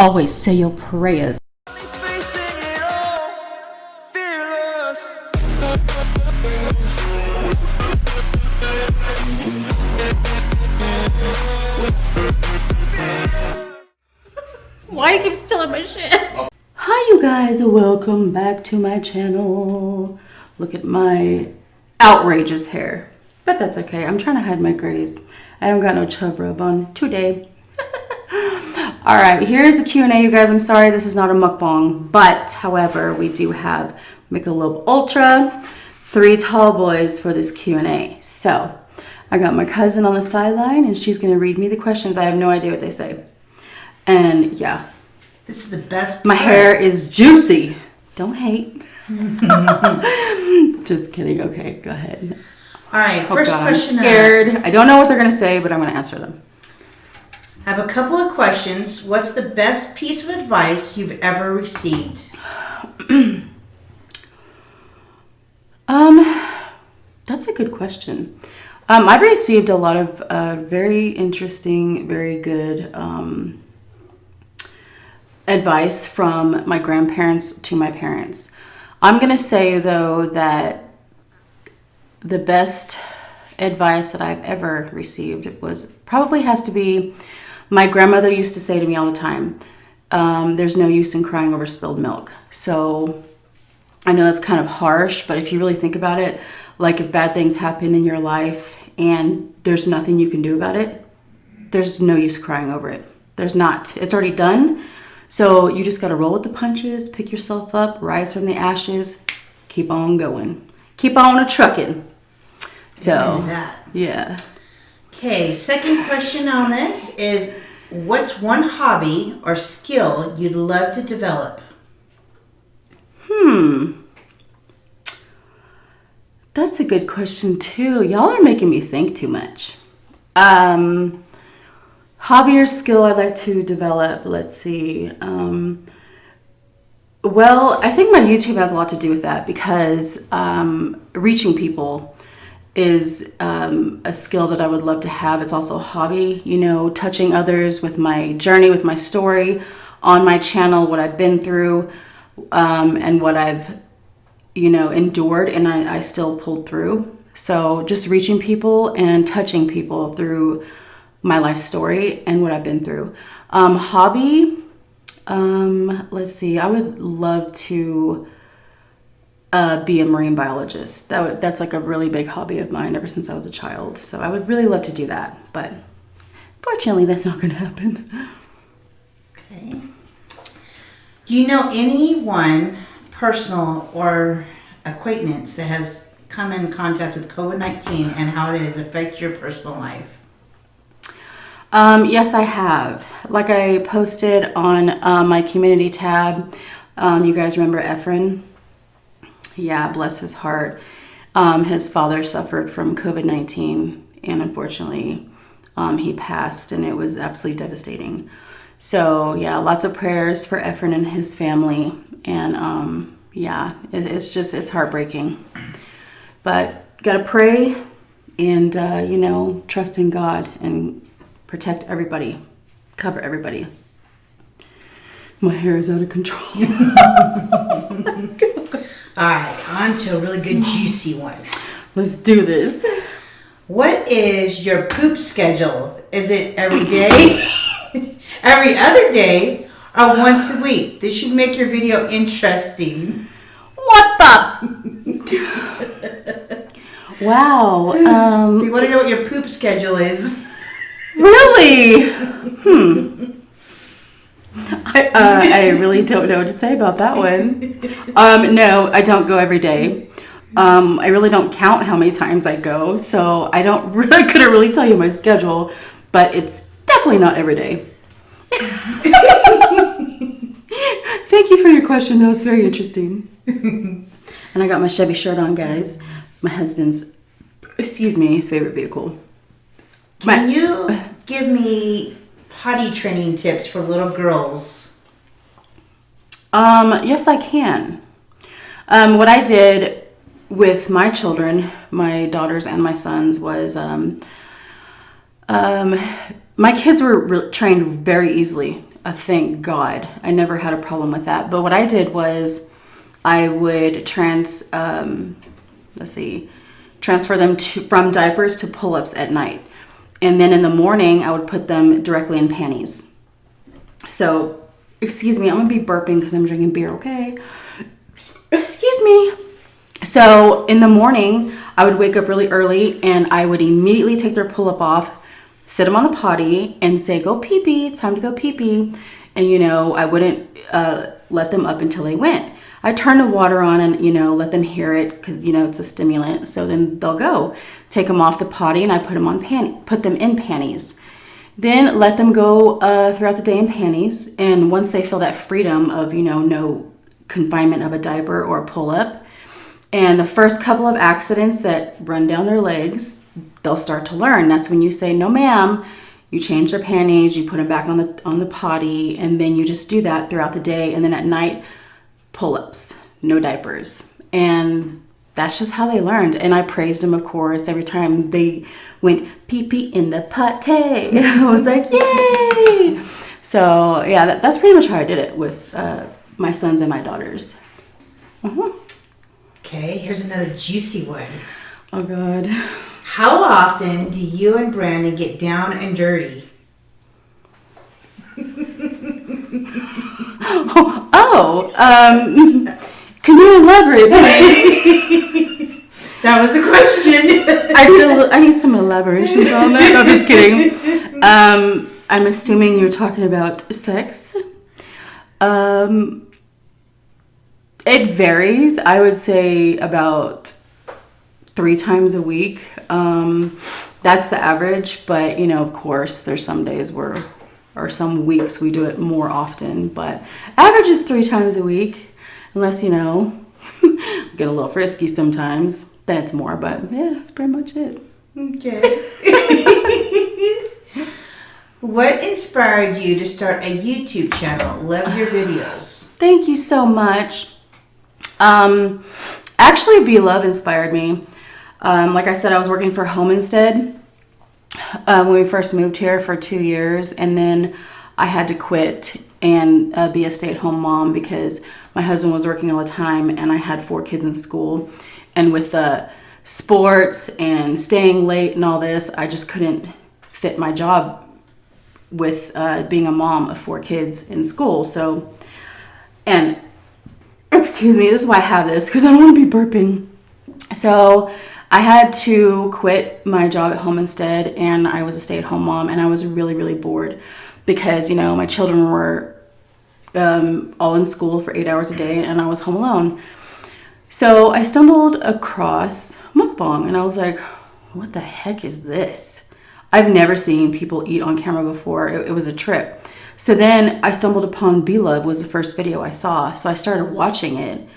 always say your prayers. Why you keep stealing my shit? Hi you guys, welcome back to my channel. Look at my outrageous hair. But that's okay, I'm trying to hide my grays. I don't got no chub rub on today. Alright, here's a Q&A, you guys. I'm sorry this is not a mukbang, but however, we do have Michelob Ultra, 3 tall boys for this Q&A. So, I got my cousin on the sideline and she's going to read me the questions. I have no idea what they say. And yeah. This is the best part. My hair is juicy. Don't hate. Just kidding. Okay, go ahead. All right, first question. I'm scared. I don't know what they're going to say, but I'm going to answer them. I have a couple of questions. What's the best piece of advice you've ever received? That's a good question. I've received a lot of very interesting, very good advice from my grandparents to my parents. I'm going to say, though, that the best advice that I've ever received probably has to be, my grandmother used to say to me all the time, there's no use in crying over spilled milk. So I know that's kind of harsh, but if you really think about it, like if bad things happen in your life and there's nothing you can do about it, there's no use crying over it. There's not. It's already done. So you just got to roll with the punches, pick yourself up, rise from the ashes, keep on going. Keep on a-trucking. So, yeah. Okay, second question on this is, what's one hobby or skill you'd love to develop? That's a good question too. Y'all are making me think too much. Hobby or skill I'd like to develop, let's see. Well, I think my YouTube has a lot to do with that because reaching people is a skill that I would love to have. It's also a hobby, touching others with my journey, with my story on my channel, what I've been through, and what I've, endured, and I still pulled through. So just reaching people and touching people through my life story and what I've been through. Hobby, let's see, I would love to be a marine biologist. That's like a really big hobby of mine ever since I was a child. So I would really love to do that, but fortunately that's not going to happen. Okay. Do you know anyone, personal or acquaintance, that has come in contact with COVID-19 and how it has affected your personal life? Yes, I have. Like I posted on my community tab. You guys remember Efren? Yeah, bless his heart. His father suffered from COVID-19 and unfortunately he passed, and it was absolutely devastating. So yeah, lots of prayers for Efren and his family. And yeah, it's heartbreaking. But gotta pray and, trust in God and protect everybody, cover everybody. My hair is out of control. All right, on to a really good juicy one. Let's do this. What is your poop schedule? Is it every day, every other day, or once a week? This should make your video interesting. What the? Wow. They want to know what your poop schedule is. Really? I really don't know what to say about that one. No, I don't go every day. I really don't count how many times I go, so I couldn't really tell you my schedule, but it's definitely not every day. Thank you for your question. That was very interesting. And I got my Chevy shirt on, guys. My husband's, favorite vehicle. Can you give me potty training tips for little girls? Yes, I can. What I did with my children, my daughters and my sons, was my kids were trained very easily. Thank God. I never had a problem with that. But what I did was I would transfer them from diapers to pull-ups at night. And then in the morning, I would put them directly in panties. So, excuse me, I'm going to be burping because I'm drinking beer, okay? Excuse me. So, in the morning, I would wake up really early and I would immediately take their pull-up off, sit them on the potty and say, go pee-pee, it's time to go pee-pee. And, I wouldn't let them up until they went. I turn the water on and, let them hear it because, it's a stimulant. So then they'll go. Take them off the potty and I put them in panties. Then let them go throughout the day in panties. And once they feel that freedom of, no confinement of a diaper or a pull-up, and the first couple of accidents that run down their legs, they'll start to learn. That's when you say, no ma'am, you change their panties, you put them back on the potty, and then you just do that throughout the day. And then at night, pull-ups, no diapers. And that's just how they learned. And I praised them, of course, every time they went pee-pee in the potty. I was like, yay! So, yeah, that's pretty much how I did it with my sons and my daughters. Uh-huh. Okay, here's another juicy one. Oh, God. How often do you and Brandon get down and dirty? Can you elaborate, please? That was the question. I need some elaborations on that. No, I'm just kidding. I'm assuming you're talking about sex. It varies. I would say about 3 times a week. That's the average. But, of course, there's some days or some weeks we do it more often. But average is 3 times a week. Unless, get a little frisky sometimes. Then it's more. But, yeah, that's pretty much it. Okay. What inspired you to start a YouTube channel? Love your videos. Thank you so much. Actually, Be Love inspired me. Like I said, I was working for Home Instead when we first moved here for 2 years. And then I had to quit and be a stay-at-home mom because my husband was working all the time and I had 4 kids in school. And with the sports and staying late and all this, I just couldn't fit my job with being a mom of 4 kids in school. So, and excuse me, this is why I have this, because I don't want to be burping. So I had to quit my job at Home Instead, and I was a stay-at-home mom, and I was really, really bored because, my children were all in school for 8 hours a day, and I was home alone. So I stumbled across mukbang, and I was like, what the heck is this? I've never seen people eat on camera before. It was a trip. So then I stumbled upon Be Love was the first video I saw. So I started watching it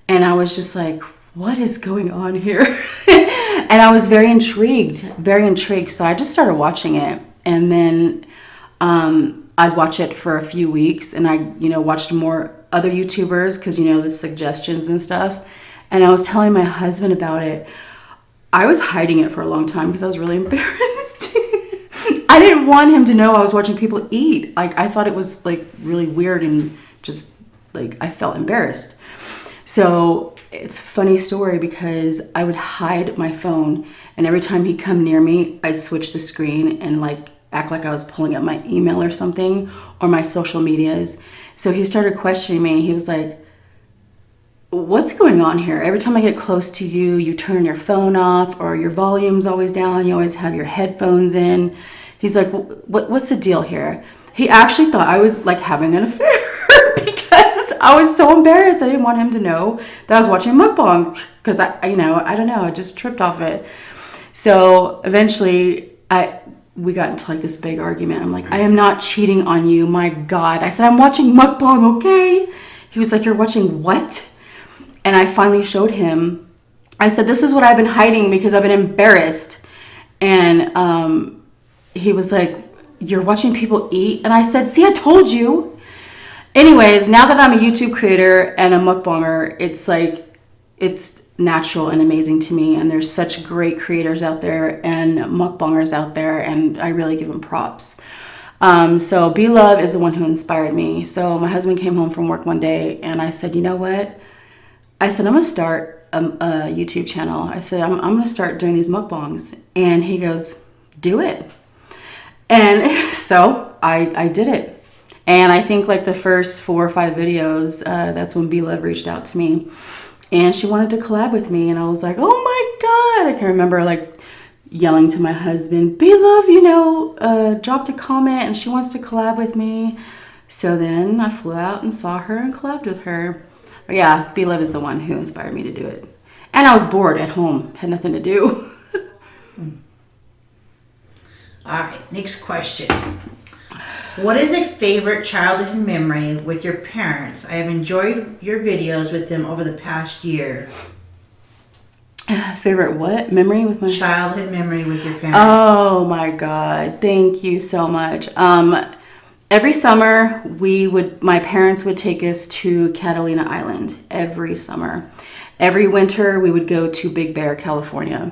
and I was just like, what is going on here? And I was very intrigued. So I just started watching it. And then I'd watch it for a few weeks and I, watched more other YouTubers because, the suggestions and stuff. And I was telling my husband about it. I was hiding it for a long time because I was really embarrassed. I didn't want him to know I was watching people eat. Like, I thought it was, really weird and just, I felt embarrassed. So, it's a funny story because I would hide my phone, and every time he'd come near me, I'd switch the screen and, act like I was pulling up my email or something, or my social medias. So, he started questioning me. He was like, what's going on here? Every time I get close to you, you turn your phone off or your volume's always down. You always have your headphones in. He's like, what's the deal here? He actually thought I was having an affair because I was so embarrassed. I didn't want him to know that I was watching mukbang because I don't know. I just tripped off it. So eventually we got into this big argument. I'm like, I am not cheating on you. My God. I said, I'm watching mukbang. Okay. He was like, you're watching what? And I finally showed him. I said, this is what I've been hiding because I've been embarrassed. And he was like, you're watching people eat? And I said, see, I told you. Anyways, now that I'm a YouTube creator and a mukbanger, it's natural and amazing to me. And there's such great creators out there and mukbangers out there. And I really give them props. So Be Love is the one who inspired me. So my husband came home from work one day and I said, you know what? I said, I'm going to start a YouTube channel. I said, I'm going to start doing these mukbangs. And he goes, do it. And so I did it. And I think like the first 4 or 5 videos, that's when Be Love reached out to me. And she wanted to collab with me. And I was like, oh my God. I can remember like yelling to my husband, Be Love, dropped a comment and she wants to collab with me. So then I flew out and saw her and collabed with her. But yeah, Be Love is the one who inspired me to do it. And I was bored at home, had nothing to do. All right, next question. What is a favorite childhood memory with your parents? I have enjoyed your videos with them over the past year. Favorite what? Memory with my childhood memory with your parents. Oh my God. Thank you so much. Every summer my parents would take us to Catalina Island every summer. Every winter we would go to Big Bear, California.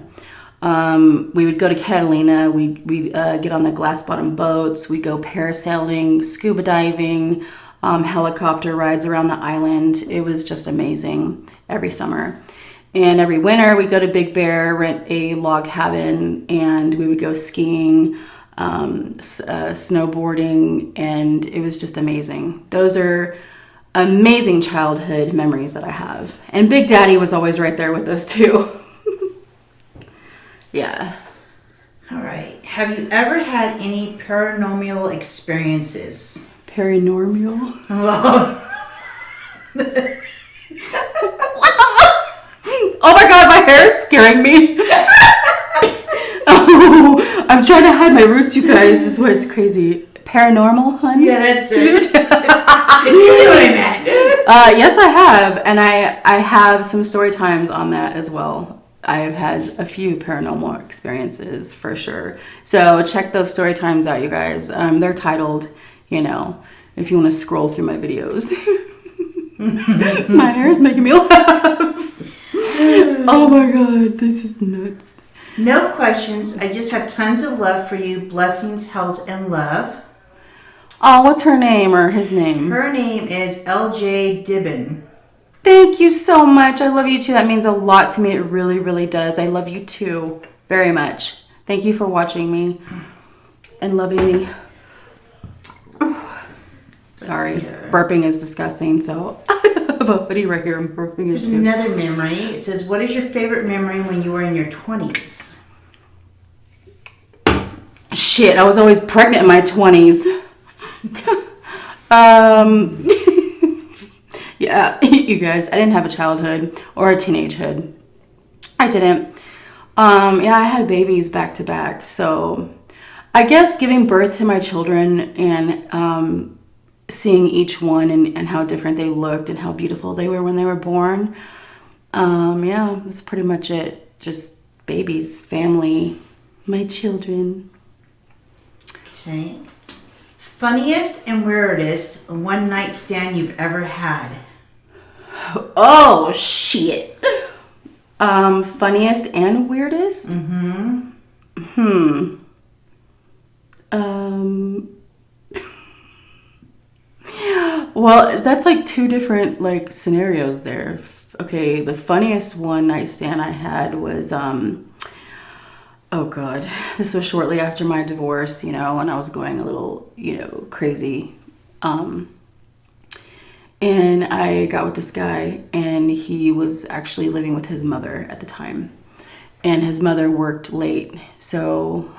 We would go to Catalina, we'd get on the glass bottom boats, we'd go parasailing, scuba diving, helicopter rides around the island. It was just amazing every summer. And every winter we'd go to Big Bear, rent a log cabin, and we would go skiing, snowboarding, and it was just amazing. Those are amazing childhood memories that I have. And Big Daddy was always right there with us too. Yeah. All right. Have you ever had any paranormal experiences? Paranormal? Well, Oh my God, my hair is scaring me. Oh, I'm trying to hide my roots, you guys. This is why it's crazy. Paranormal, hun? Yeah, that's it. You're doing that. Yes, I have. And I have some story times on that as well. I've had a few paranormal experiences for sure. So check those story times out, you guys. They're titled, if you want to scroll through my videos. My hair is making me laugh. Oh my God, this is nuts. No questions. I just have tons of love for you. Blessings, health, and love. Oh, what's her name or his name? Her name is LJ Dibben. Thank you so much. I love you too. That means a lot to me. It really, really does. I love you too very much. Thank you for watching me and loving me. Sorry, burping is disgusting. So I have a hoodie right here. I'm burping it There's too. another memory. It says, what is your favorite memory when you were in your 20s? Shit, I was always pregnant in my 20s. Yeah, you guys, I didn't have a childhood or a teenagehood. I didn't. Yeah, I had babies back to back. So I guess giving birth to my children and seeing each one and how different they looked and how beautiful they were when they were born. Yeah, that's pretty much it. Just babies, family, my children. Okay. Funniest and weirdest one night stand you've ever had? Oh, shit. Funniest and weirdest? Mm-hmm. Well, that's like two different like scenarios there. Okay, the funniest one night stand I had was oh God, this was shortly after my divorce, and I was going a little, crazy. And I got with this guy, and he was actually living with his mother at the time. And his mother worked late. So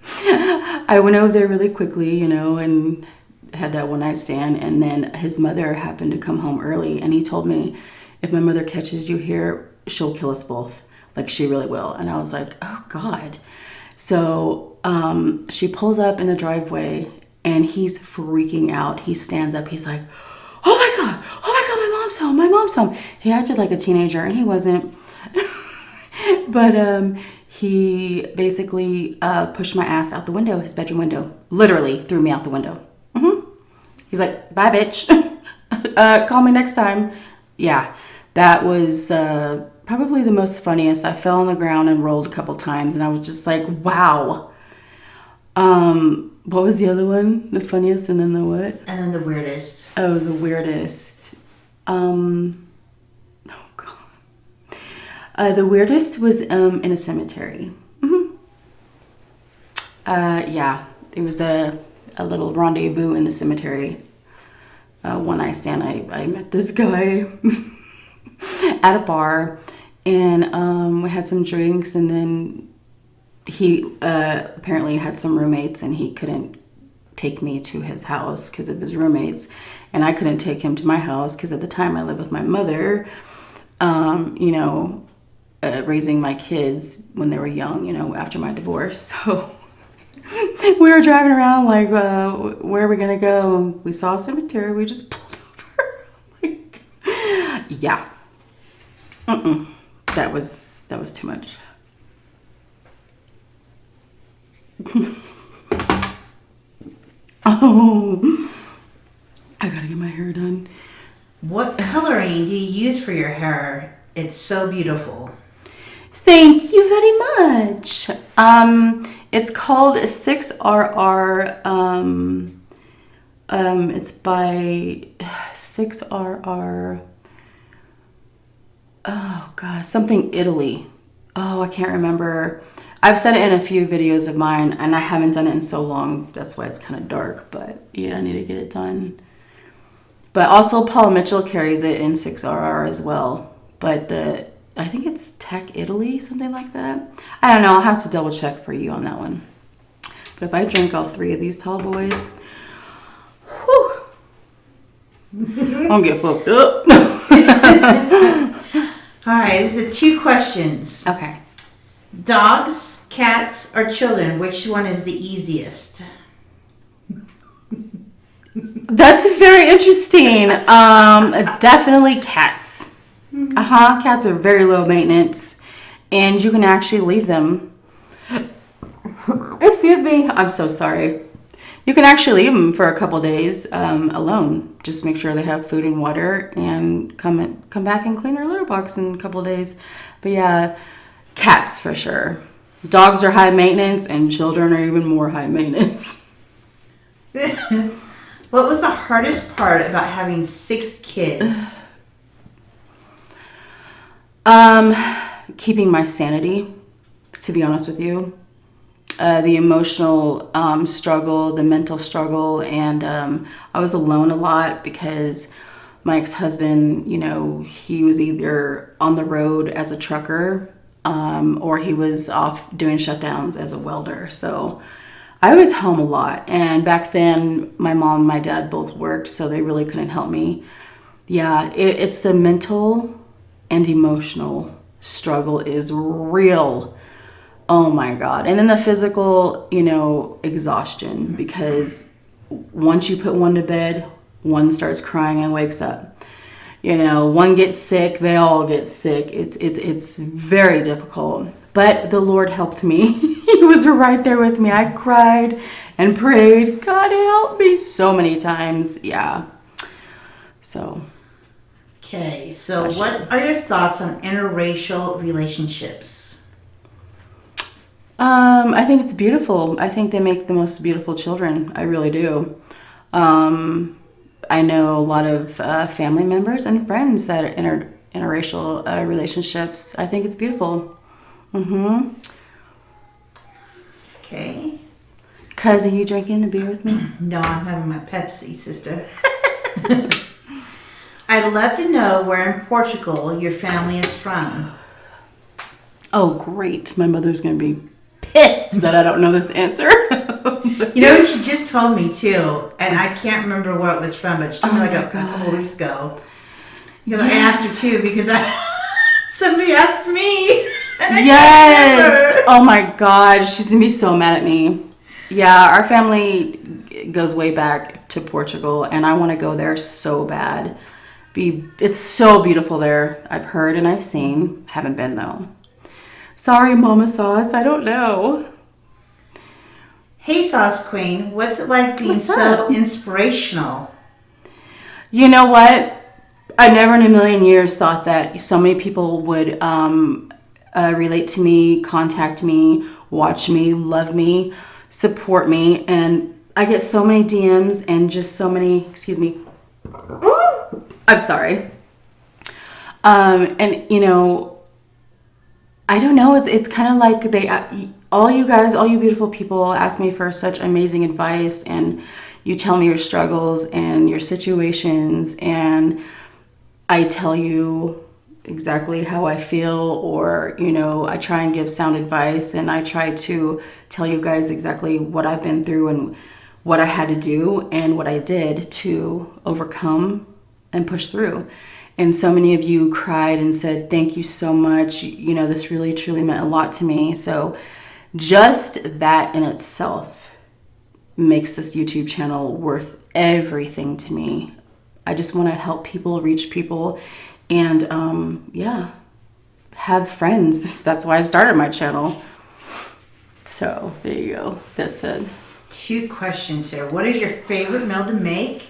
I went over there really quickly, and had that one night stand. And then his mother happened to come home early. And he told me, if my mother catches you here, she'll kill us both. Like, she really will. And I was like, oh God. So she pulls up in the driveway. And he's freaking out. He stands up. He's like, oh my God, my mom's home. My mom's home. He acted like a teenager, and he wasn't. But he basically pushed my ass out the window, his bedroom window. Literally threw me out the window. He's like, bye, bitch. Call me next time. Yeah, that was probably the most funniest. I fell on the ground and rolled a couple times, and I was just like, wow. What was the other one? The funniest and then the what? And then the weirdest. Oh, the weirdest. Oh God. The weirdest was in a cemetery. Yeah, it was a little rendezvous in the cemetery. One night stand. I met this guy at a bar, and we had some drinks, and then he apparently had some roommates, and he couldn't take me to his house because of his roommates, and I couldn't take him to my house because at the time I lived with my mother, raising my kids when they were young, after my divorce. So we were driving around like, where are we gonna go? We saw a cemetery. We just pulled over. Like, yeah. That was too much. Oh, I gotta get my hair done. What coloring do you use for your hair? It's so beautiful. Thank you very much. It's called 6RR. It's by 6RR. Oh God, something Italy. Oh, I can't remember. I've said it in a few videos of mine, and I haven't done it in so long. That's why it's kind of dark. But yeah, I need to get it done. But also, Paul Mitchell carries it in 6RR as well. But I think it's Tech Italy, something like that. I don't know. I'll have to double check for you on that one. But if I drink all three of these tall boys, whew, I'll get fucked up. All right, this is 2 questions. Okay. Dogs, cats, or children, which one is the easiest? That's very interesting. Definitely cats. Cats are very low maintenance, and you can actually leave them. Excuse me. I'm so sorry. You can actually leave them for a couple days alone. Just make sure they have food and water, and come back and clean their litter box in a couple days. But yeah, cats for sure. Dogs are high maintenance, and children are even more high maintenance. What was the hardest part about having 6 kids? Keeping my sanity, to be honest with you. The emotional struggle, the mental struggle, and I was alone a lot because my ex-husband, he was either on the road as a trucker or he was off doing shutdowns as a welder. So I was home a lot. And back then, my mom and my dad both worked, so they really couldn't help me. Yeah, it's the mental and emotional struggle is real. Oh my God. And then the physical, exhaustion, because once you put one to bed, one starts crying and wakes up. One gets sick, they all get sick. It's very difficult. But the Lord helped me. He was right there with me. I cried and prayed, God help me, so many times. Yeah. So. Okay, so what are your thoughts on interracial relationships? I think it's beautiful. I think they make the most beautiful children. I really do. I know a lot of family members and friends that are interracial relationships. I think it's beautiful. Okay. Cuz, are you drinking a beer with me? No, I'm having my Pepsi, sister. I'd love to know where in Portugal your family is from. Oh, great. My mother's going to be pissed that I don't know this answer. She just told me too, and I can't remember where it was from, but she told me like a couple weeks ago. Because I asked her too, because somebody asked me. Yes. Oh my God. She's going to be so mad at me. Yeah, our family goes way back to Portugal, and I want to go there so bad. It's so beautiful there. I've heard and I've seen. Haven't been though. Sorry, Mama Sauce. I don't know. Hey, Sauce Queen. What's it like being so inspirational? You know what? I never in a million years thought that so many people would relate to me, contact me, watch me, love me. support me. And I get so many DMs and just so many, excuse me. I'm sorry. And you know, I don't know. It's kind of like all you guys, all you beautiful people ask me for such amazing advice, and you tell me your struggles and your situations, and I tell you exactly how I feel, or, you know, I try and give sound advice, and I try to tell you guys exactly what I've been through and what I had to do and what I did to overcome and push through. And so many of you cried and said, thank you so much. You know, this really, truly meant a lot to me. So just that in itself makes this YouTube channel worth everything to me. I just want to help people, reach people, and have friends. That's why I started my channel. So there you go. That's it. 2 questions here. What is your favorite meal to make,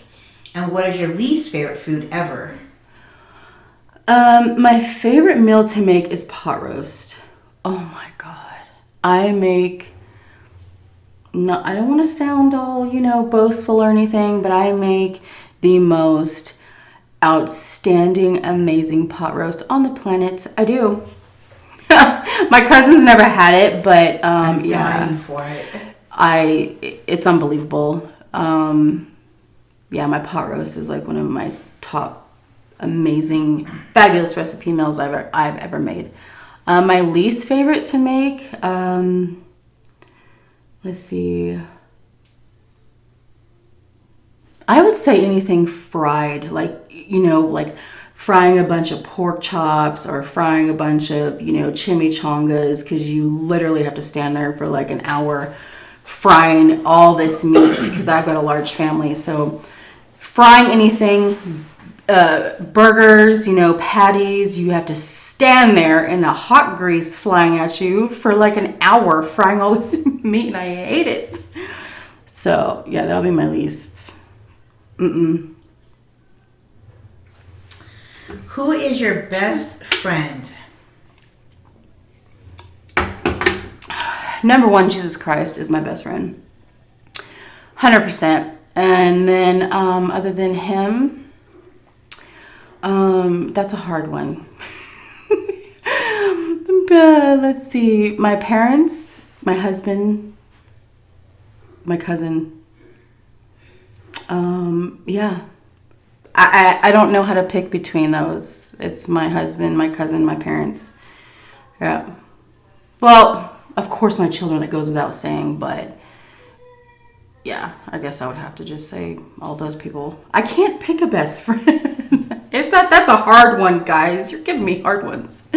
and what is your least favorite food ever? My favorite meal to make is pot roast. Oh my God. I don't want to sound all, you know, boastful or anything, but I make the most outstanding, amazing pot roast on the planet. I do. My cousins never had it, but I'm dying for it. It's unbelievable. My pot roast is like one of my top amazing, fabulous recipe meals I've ever made. My least favorite to make, let's see. I would say anything fried, like, you know, like frying a bunch of pork chops or frying a bunch of, you know, chimichangas, because you literally have to stand there for like an hour frying all this meat, because I've got a large family. So frying anything, burgers, you know, patties, you have to stand there in a hot grease flying at you for like an hour frying all this meat, and I hate it. So yeah, that'll be my least. Who is your best friend? Number 1, Jesus Christ is my best friend. 100%. And then other than him, that's a hard one. Let's see. My parents, my husband, my cousin. I don't know how to pick between those. It's my husband, my cousin, my parents. Yeah. Well, of course my children, it goes without saying, but yeah, I guess I would have to just say all those people. I can't pick a best friend. That's a hard one, guys. You're giving me hard ones.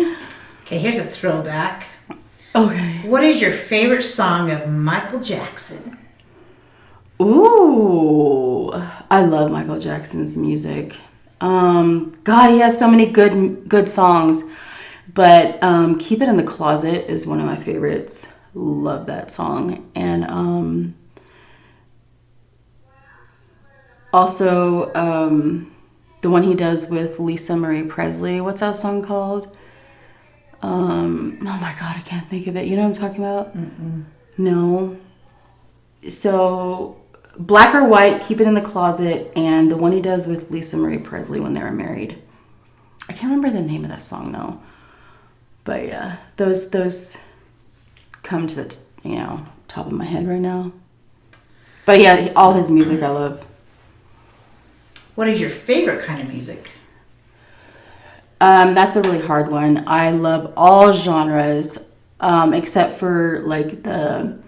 Okay, here's a throwback. Okay. What is your favorite song of Michael Jackson? Ooh, I love Michael Jackson's music. God, he has so many good songs. But Keep It in the Closet is one of my favorites. Love that song. And also the one he does with Lisa Marie Presley. What's that song called? Oh my God, I can't think of it. You know what I'm talking about? Mm-mm. No. So Black or White, Keep It in the Closet, and the one he does with Lisa Marie Presley when they were married. I can't remember the name of that song though. But yeah, those come to the, you know, top of my head right now. But yeah, all his music I love. What is your favorite kind of music? That's a really hard one. I love all genres, except for like the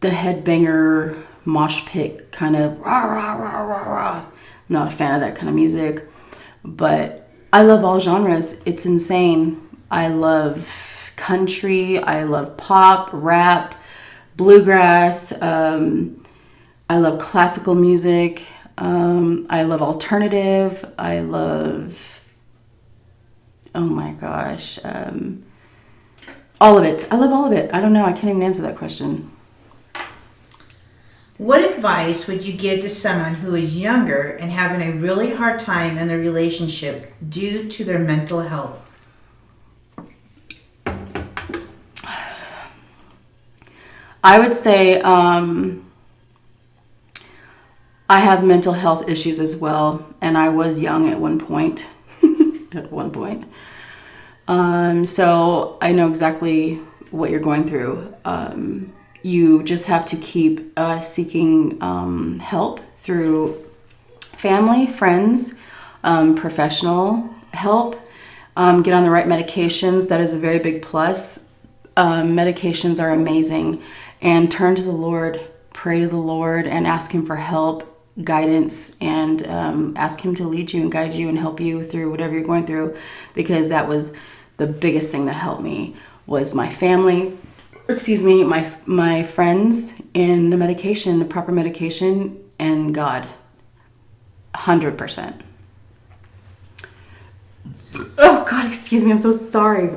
headbanger mosh pit kind of rah rah rah rah rah. I'm not a fan of that kind of music, but I love all genres. It's insane. I love country. I love pop, rap, bluegrass. I love classical music. I love alternative. I love, oh my gosh, all of it. I love all of it. I don't know. I can't even answer that question. What advice would you give to someone who is younger and having a really hard time in their relationship due to their mental I would say I have mental health issues as well, and I was young at one point. At one point. So I know exactly what you're going through. You just have to keep seeking help through family, friends, professional help. Get on the right medications. That is a very big plus. Medications are amazing. And turn to the Lord, pray to the Lord, and ask Him for help, guidance, and ask Him to lead you and guide you and help you through whatever you're going through, because that was the biggest thing that helped me was my family, my friends, and the medication, the proper medication, and God. 100%. Oh God, excuse me, I'm so sorry.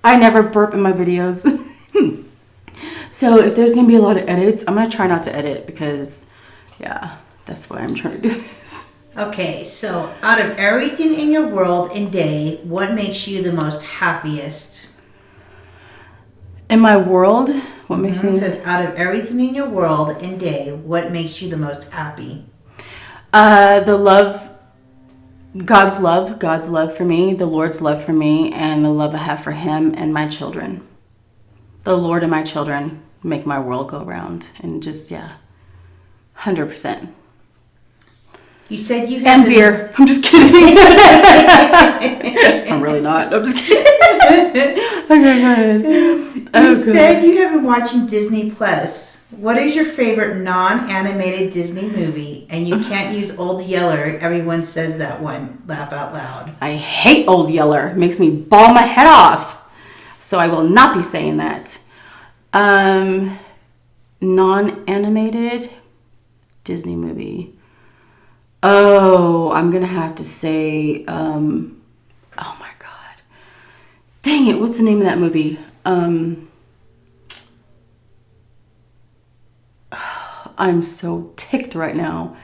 I never burp in my videos. So if there's gonna be a lot of edits, I'm gonna try not to edit because, yeah, that's why I'm trying to do this. Okay, so out of everything in your world and day, what makes you the most happiest? In my world, what makes me... It says, out of everything in your world and day, what makes you the most happy? The love, God's love for me, the Lord's love for me, and the love I have for Him and my children. The Lord and my children make my world go round, and just, yeah, 100%. You said you and beer. I'm just kidding. I'm really not. I'm just kidding. Okay, go ahead. You said you have been watching Disney Plus. What is your favorite non-animated Disney movie? And you can't use Old Yeller. Everyone says that one. Laugh out loud. I hate Old Yeller. It makes me bawl my head off. So I will not be saying that. Non-animated Disney movie. Oh, I'm going to have to say, oh my God. Dang it, what's the name of that movie? I'm so ticked right now.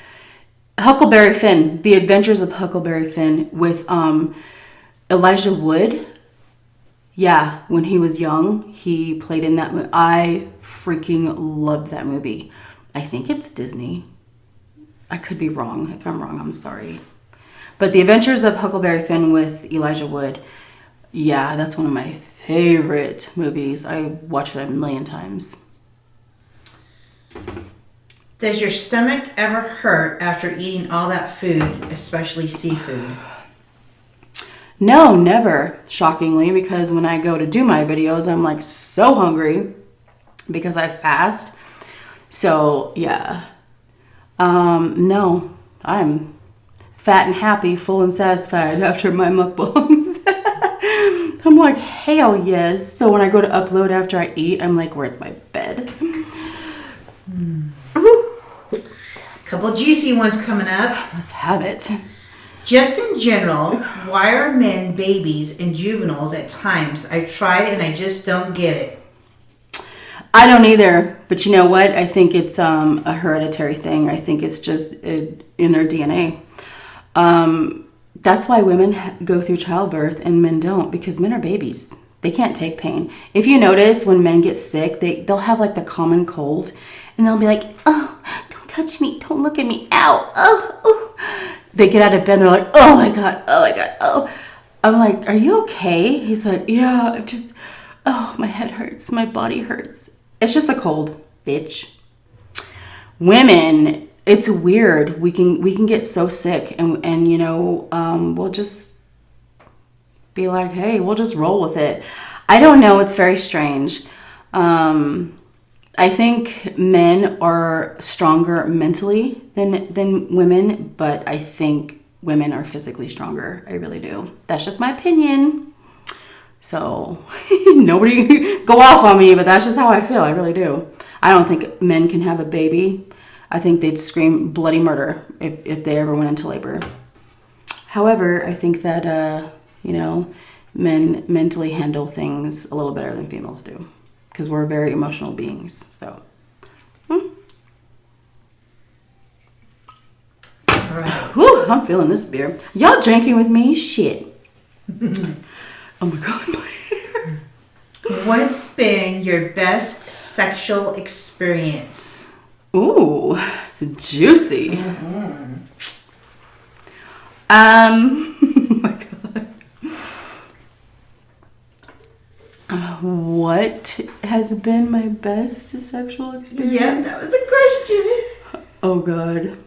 Huckleberry Finn, The Adventures of Huckleberry Finn with Elijah Wood. Yeah, when he was young, he played in that movie. I freaking loved that movie. I think it's Disney. I could be wrong. If I'm wrong, I'm sorry. But The Adventures of Huckleberry Finn with Elijah Wood, yeah, that's one of my favorite movies. I watched it a million times. Does your stomach ever hurt after eating all that food, especially seafood? No, never, shockingly, because when I go to do my videos, I'm like so hungry because I fast. So, yeah. No, I'm fat and happy, full and satisfied after my mukbangs. I'm like, hell yes. So when I go to upload after I eat, I'm like, where's my bed? Couple juicy ones coming up. Let's have it. Just in general, why are men babies and juveniles at times? I've tried and I just don't get it. I don't either, but you know what? I think it's a hereditary thing. I think it's just in their DNA. That's why women go through childbirth and men don't, because men are babies. They can't take pain. If you notice, when men get sick, they'll have like the common cold, and they'll be like, oh, don't touch me, don't look at me, ow, oh, oh. They get out of bed and they're like, oh my God, oh my God, oh. I'm like, are you okay? He's like, yeah, I'm just, oh, my head hurts, my body hurts. It's just a cold, bitch. Women, it's weird. We can get so sick, and you know, we'll just be like, hey, we'll just roll with it. I don't know. It's very strange. I think men are stronger mentally than women, but I think women are physically stronger. I really do. That's just my opinion. So nobody go off on me, but that's just how I feel. I really do. I don't think men can have a baby. I think they'd scream bloody murder if they ever went into labor. However, I think that, you know, men mentally handle things a little better than females do, because we're very emotional beings. So. All right. Whew, I'm feeling this beer. Y'all drinking with me? Shit. Oh my God, my hair. What's been your best sexual experience? Ooh, it's juicy. Oh my God. What has been my best sexual experience? Yep, that was a question. Oh God.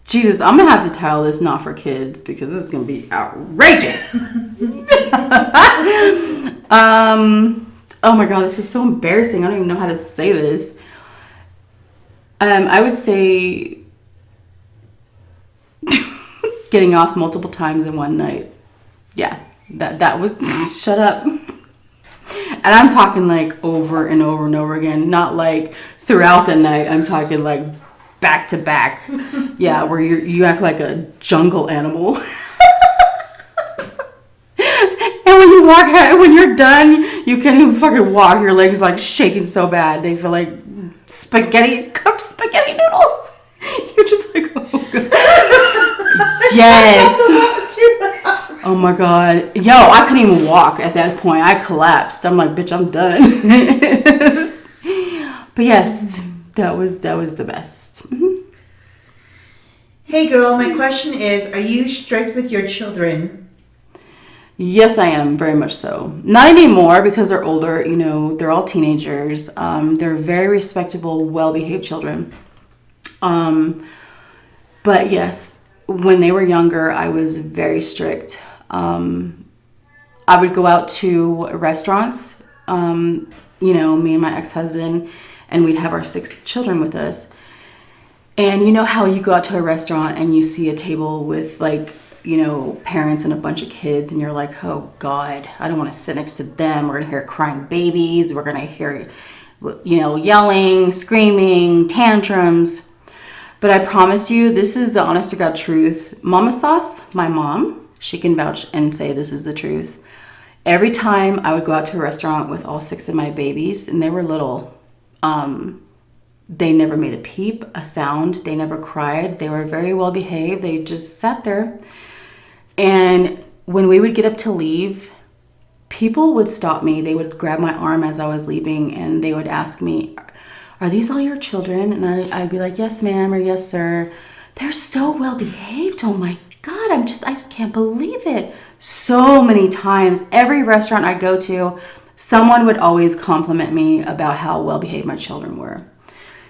Jesus, I'm gonna have to title this not for kids because this is gonna be outrageous. Oh my God, this is so embarrassing. I don't even know how to say this. I would say getting off multiple times in one night. Yeah, that was shut up. And I'm talking like over and over and over again, not like throughout the night. I'm talking like back to back. Yeah, where you act like a jungle animal. And when you walk out, when you're done, you can't even fucking walk. Your legs like shaking so bad. They feel like cooked spaghetti noodles. You're just like, oh God. Yes. Oh my God. Yo, I couldn't even walk at that point. I collapsed. I'm like, bitch, I'm done. But yes, that was the best. Mm-hmm. Hey girl, my question is, are you strict with your children? Yes, I am, very much so. Not anymore because they're older, you know, they're all teenagers. They're very respectable, well-behaved children. But yes, when they were younger, I was very strict. I would go out to restaurants, you know, me and my ex-husband, and we'd have our 6 children with us. And you know how you go out to a restaurant and you see a table with like, you know, parents and a bunch of kids, and you're like, oh God, I don't want to sit next to them. We're gonna hear crying babies. We're gonna hear, you know, yelling, screaming, tantrums. But I promise you, this is the honest to God truth. Mama Sauce, my mom, she can vouch and say this is the truth. Every time I would go out to a restaurant with all 6 of my babies, and they were little, they never made a peep, a sound. They never cried. They were very well behaved. They just sat there. And when we would get up to leave, people would stop me. They would grab my arm as I was leaving, and they would ask me, are these all your children? And I'd be like, yes, ma'am, or yes, sir. They're so well behaved. Oh my God, I just can't believe it. So many times, every restaurant I go to, someone would always compliment me about how well behaved my children were.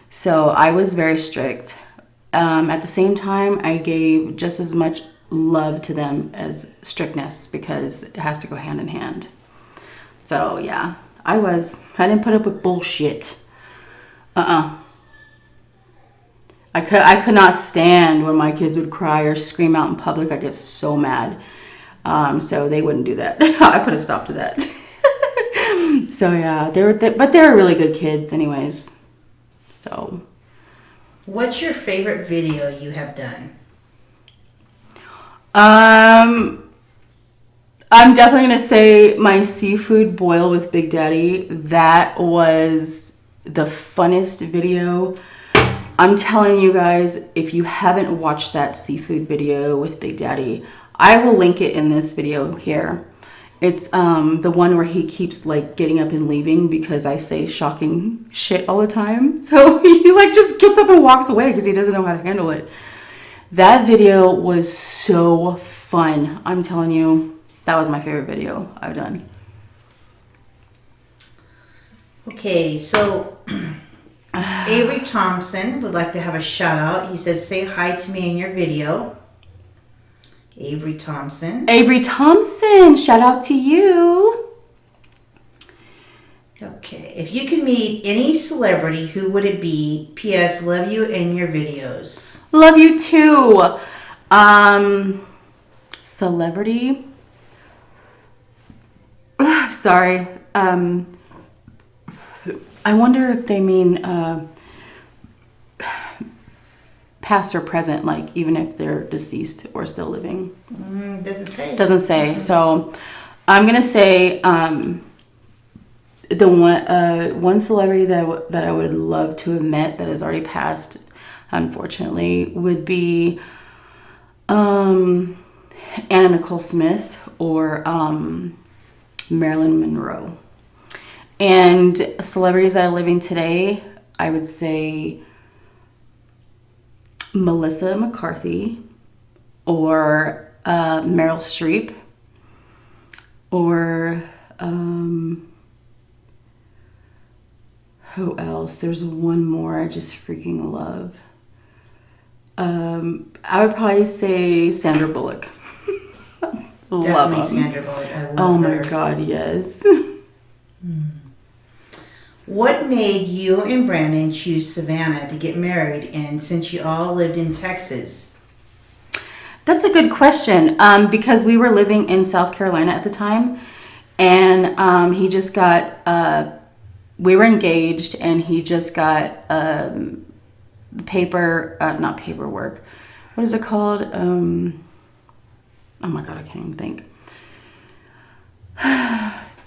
So I was very strict. At the same time, I gave just as much love to them as strictness because it has to go hand in hand. So yeah, I didn't put up with bullshit. I could not stand when my kids would cry or scream out in public. I get so mad. So they wouldn't do that. I put a stop to that. So yeah, but they were really good kids anyways. So, What's your favorite video you have done? I'm definitely gonna say my seafood boil with Big Daddy. That was the funnest video. I'm telling you guys, if you haven't watched that seafood video with Big Daddy, I will link it in this video here. It's the one where he keeps like getting up and leaving because I say shocking shit all the time. So he like just gets up and walks away because he doesn't know how to handle it. That video was so fun. I'm telling you, that was my favorite video I've done. Okay, so Avery Thompson would like to have a shout out. He says, say hi to me in your video. Avery Thompson, shout out to you. Okay, if you could meet any celebrity, who would it be? P.S. Love you in your videos. Love you too. Celebrity. Sorry. I wonder if they mean past or present, like even if they're deceased or still living. Doesn't say. Doesn't say. So I'm gonna say the one celebrity that I would love to have met that has already passed, unfortunately, would be Anna Nicole Smith or Marilyn Monroe. And celebrities that are living today, I would say Melissa McCarthy or Meryl Streep or who else? There's one more I just freaking love. I would probably say Sandra Bullock. Love Definitely them. Sandra Bullock. I love Oh her. my God, yes. What made you and Brandon choose Savannah to get married in, since you all lived in Texas? That's a good question, because we were living in South Carolina at the time, and he just got, we were engaged, and he just got not paperwork. What is it called? Oh my God, I can't even think.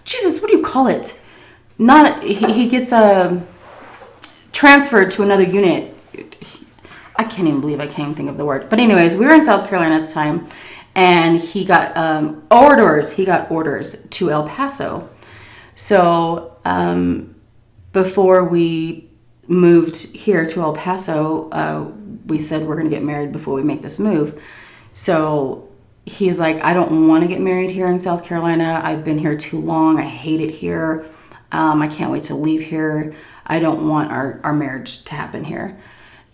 Jesus, what do you call it? He gets transferred to another unit. I can't even believe I can't even think of the word. But anyways, we were in South Carolina at the time, and he got orders. He got orders to El Paso. So before we moved here to El Paso, we said we're going to get married before we make this move. So he's like, I don't want to get married here in South Carolina. I've been here too long. I hate it here. I can't wait to leave here. I don't want our marriage to happen here.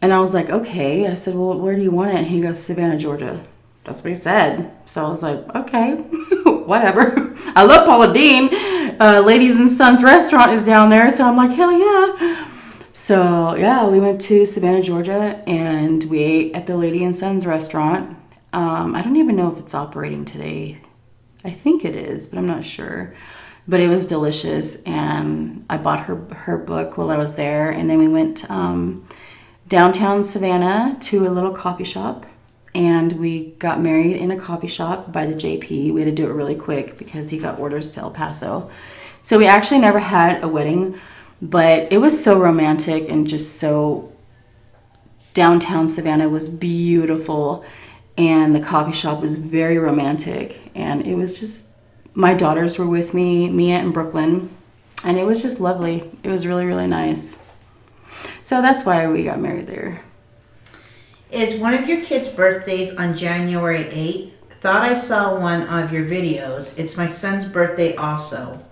And I was like, okay. I said, well, where do you want it? And he goes, Savannah, Georgia. That's what he said. So I was like, okay, whatever. I love Paula Dean. Ladies and Sons restaurant is down there. So I'm like, hell yeah. So yeah, we went to Savannah, Georgia, and we ate at the Lady and Sons restaurant. I don't even know if it's operating today. I think it is, but I'm not sure. But it was delicious, and I bought her book while I was there. And then we went downtown Savannah to a little coffee shop, and we got married in a coffee shop by the JP. We had to do it really quick because he got orders to El Paso. So we actually never had a wedding, but it was so romantic and just so... Downtown Savannah was beautiful, and the coffee shop was very romantic, and it was just... My daughters were with me, Mia and Brooklyn, and it was just lovely. It was really, really nice. So that's why we got married there. Is one of your kids' birthdays on January 8th? Thought I saw one of your videos. It's my son's birthday also.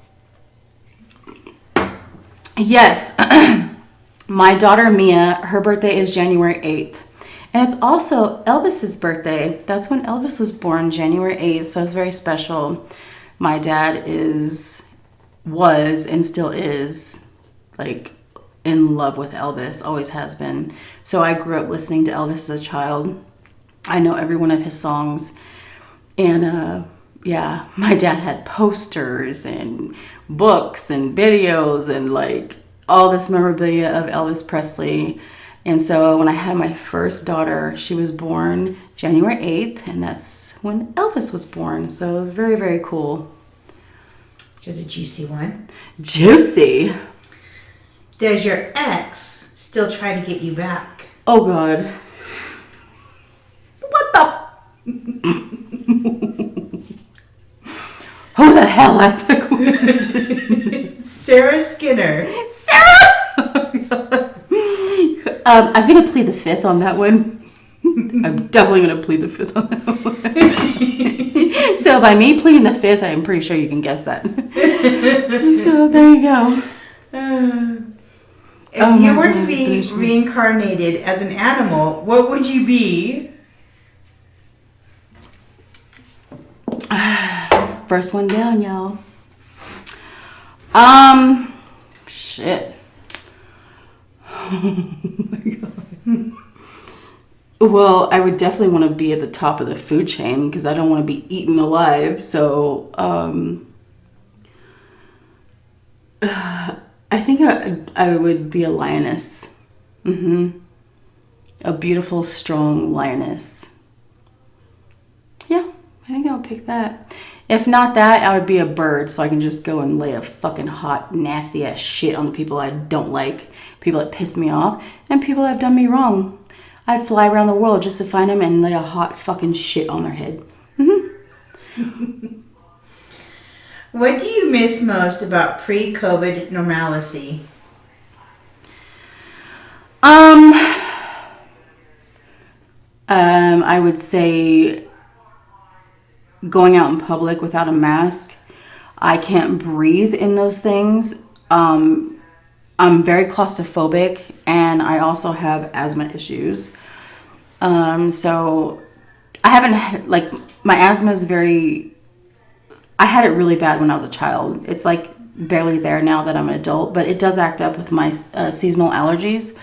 Yes. My daughter Mia, her birthday is January 8th. And it's also Elvis's birthday. That's when Elvis was born, January 8th. So it's very special. My dad was and still is like in love with Elvis, always has been. So I grew up listening to Elvis as a child. I know every one of his songs. And yeah, my dad had posters and books and videos and like all this memorabilia of Elvis Presley. And so when I had my first daughter, she was born January 8th, and that's when Elvis was born. So it was very, very cool. Here's a juicy one. Juicy. Does your ex still try to get you back? Oh, God. What the? Who the hell asked that question? Sarah Skinner. Sarah! I'm going to plead the fifth on that one. I'm definitely going to plead the fifth on that one. So by me pleading the fifth, I'm pretty sure you can guess that. So there you go. If you were to be reincarnated as an animal, what would you be? First one down, y'all. Shit. Oh my God. Well, I would definitely want to be at the top of the food chain because I don't want to be eaten alive. So, I think I would be a lioness. A beautiful, strong lioness. Yeah, I think I would pick that. If not that, I would be a bird so I can just go and lay a fucking hot, nasty ass shit on the people I don't like, people that piss me off, and people that have done me wrong. I'd fly around the world just to find them and lay a hot fucking shit on their head. What do you miss most about pre-COVID normalcy? Um, I would say going out in public without a mask. I can't breathe in those things. I'm very claustrophobic, and I also have asthma issues. So I haven't, like, my asthma is very, I had it really bad when I was a child. It's like barely there now that I'm an adult, but it does act up with my seasonal allergies.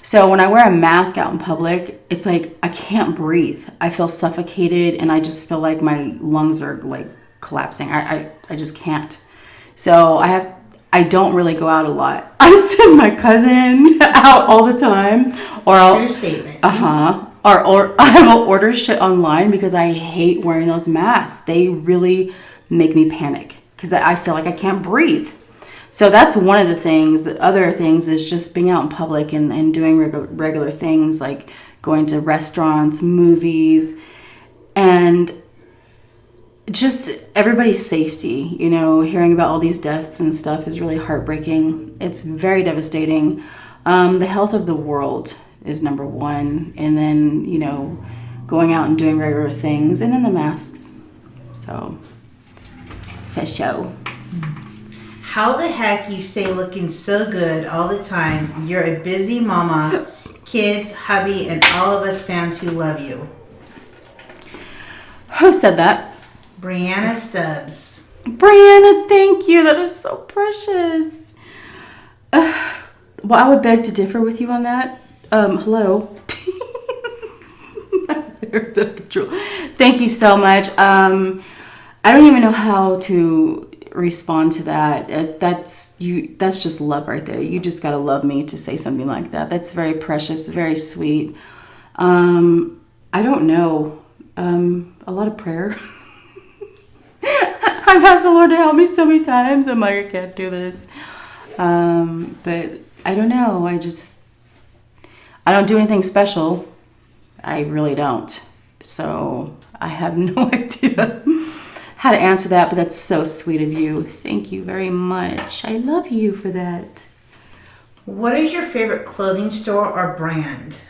So when I wear a mask out in public, it's like I can't breathe. I feel suffocated, and I just feel like my lungs are like collapsing. I just can't. So I don't really go out a lot. I send my cousin out all the time, or True statement. or I will order shit online because I hate wearing those masks. They really make me panic because I feel like I can't breathe. So that's one of the things. The other things is just being out in public and doing regular things like going to restaurants, movies, and just everybody's safety. You know, hearing about all these deaths and stuff is really heartbreaking. It's very devastating. The health of the world is number one, and then, you know, going out and doing regular things, and then the masks. So, for show. How the heck you stay looking so good all the time? You're a busy mama, kids, hubby, and all of us fans who love you. Who said that? Brianna Stubbs. Brianna, thank you. That is so precious. Well, I would beg to differ with you on that. Hello. Thank you so much. I don't even know how to respond to that. That's just love right there. You just gotta love me to say something like that. That's very precious, very sweet. I don't know. A lot of prayer. I've asked the Lord to help me so many times. I'm like, I can't do this. But I don't know. I don't do anything special. I really don't. So I have no idea how to answer that, but that's so sweet of you. Thank you very much. I love you for that. What is your favorite clothing store or brand?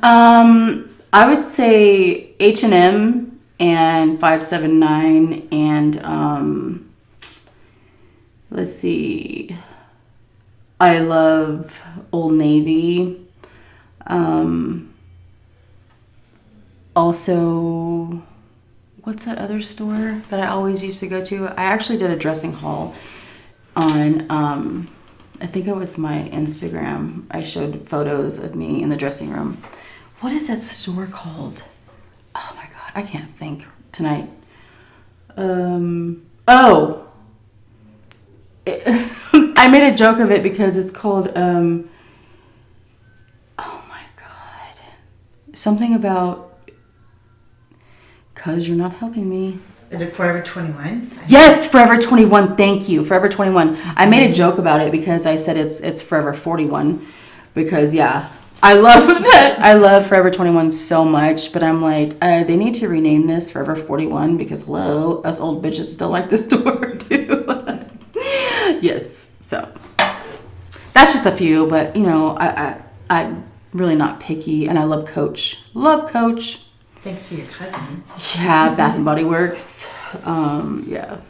I would say H&M and 579 and let's see. I love Old Navy. Also, what's that other store that I always used to go to? I actually did a dressing haul on, I think it was my Instagram. I showed photos of me in the dressing room. What is that store called? Oh my God, I can't think tonight. I made a joke of it because it's called, oh my God, something about, cause you're not helping me. Is it Forever 21? Yes, Forever 21. Thank you, Forever 21. I made a joke about it because I said it's Forever 41, because yeah, I love that. I love Forever 21 so much, but I'm like, they need to rename this Forever 41 because hello, us old bitches still like the store too. Yes, so that's just a few, but you know, I'm really not picky, and I love Coach. Love Coach. Thanks to your cousin. Yeah, Bath and Body Works. Yeah.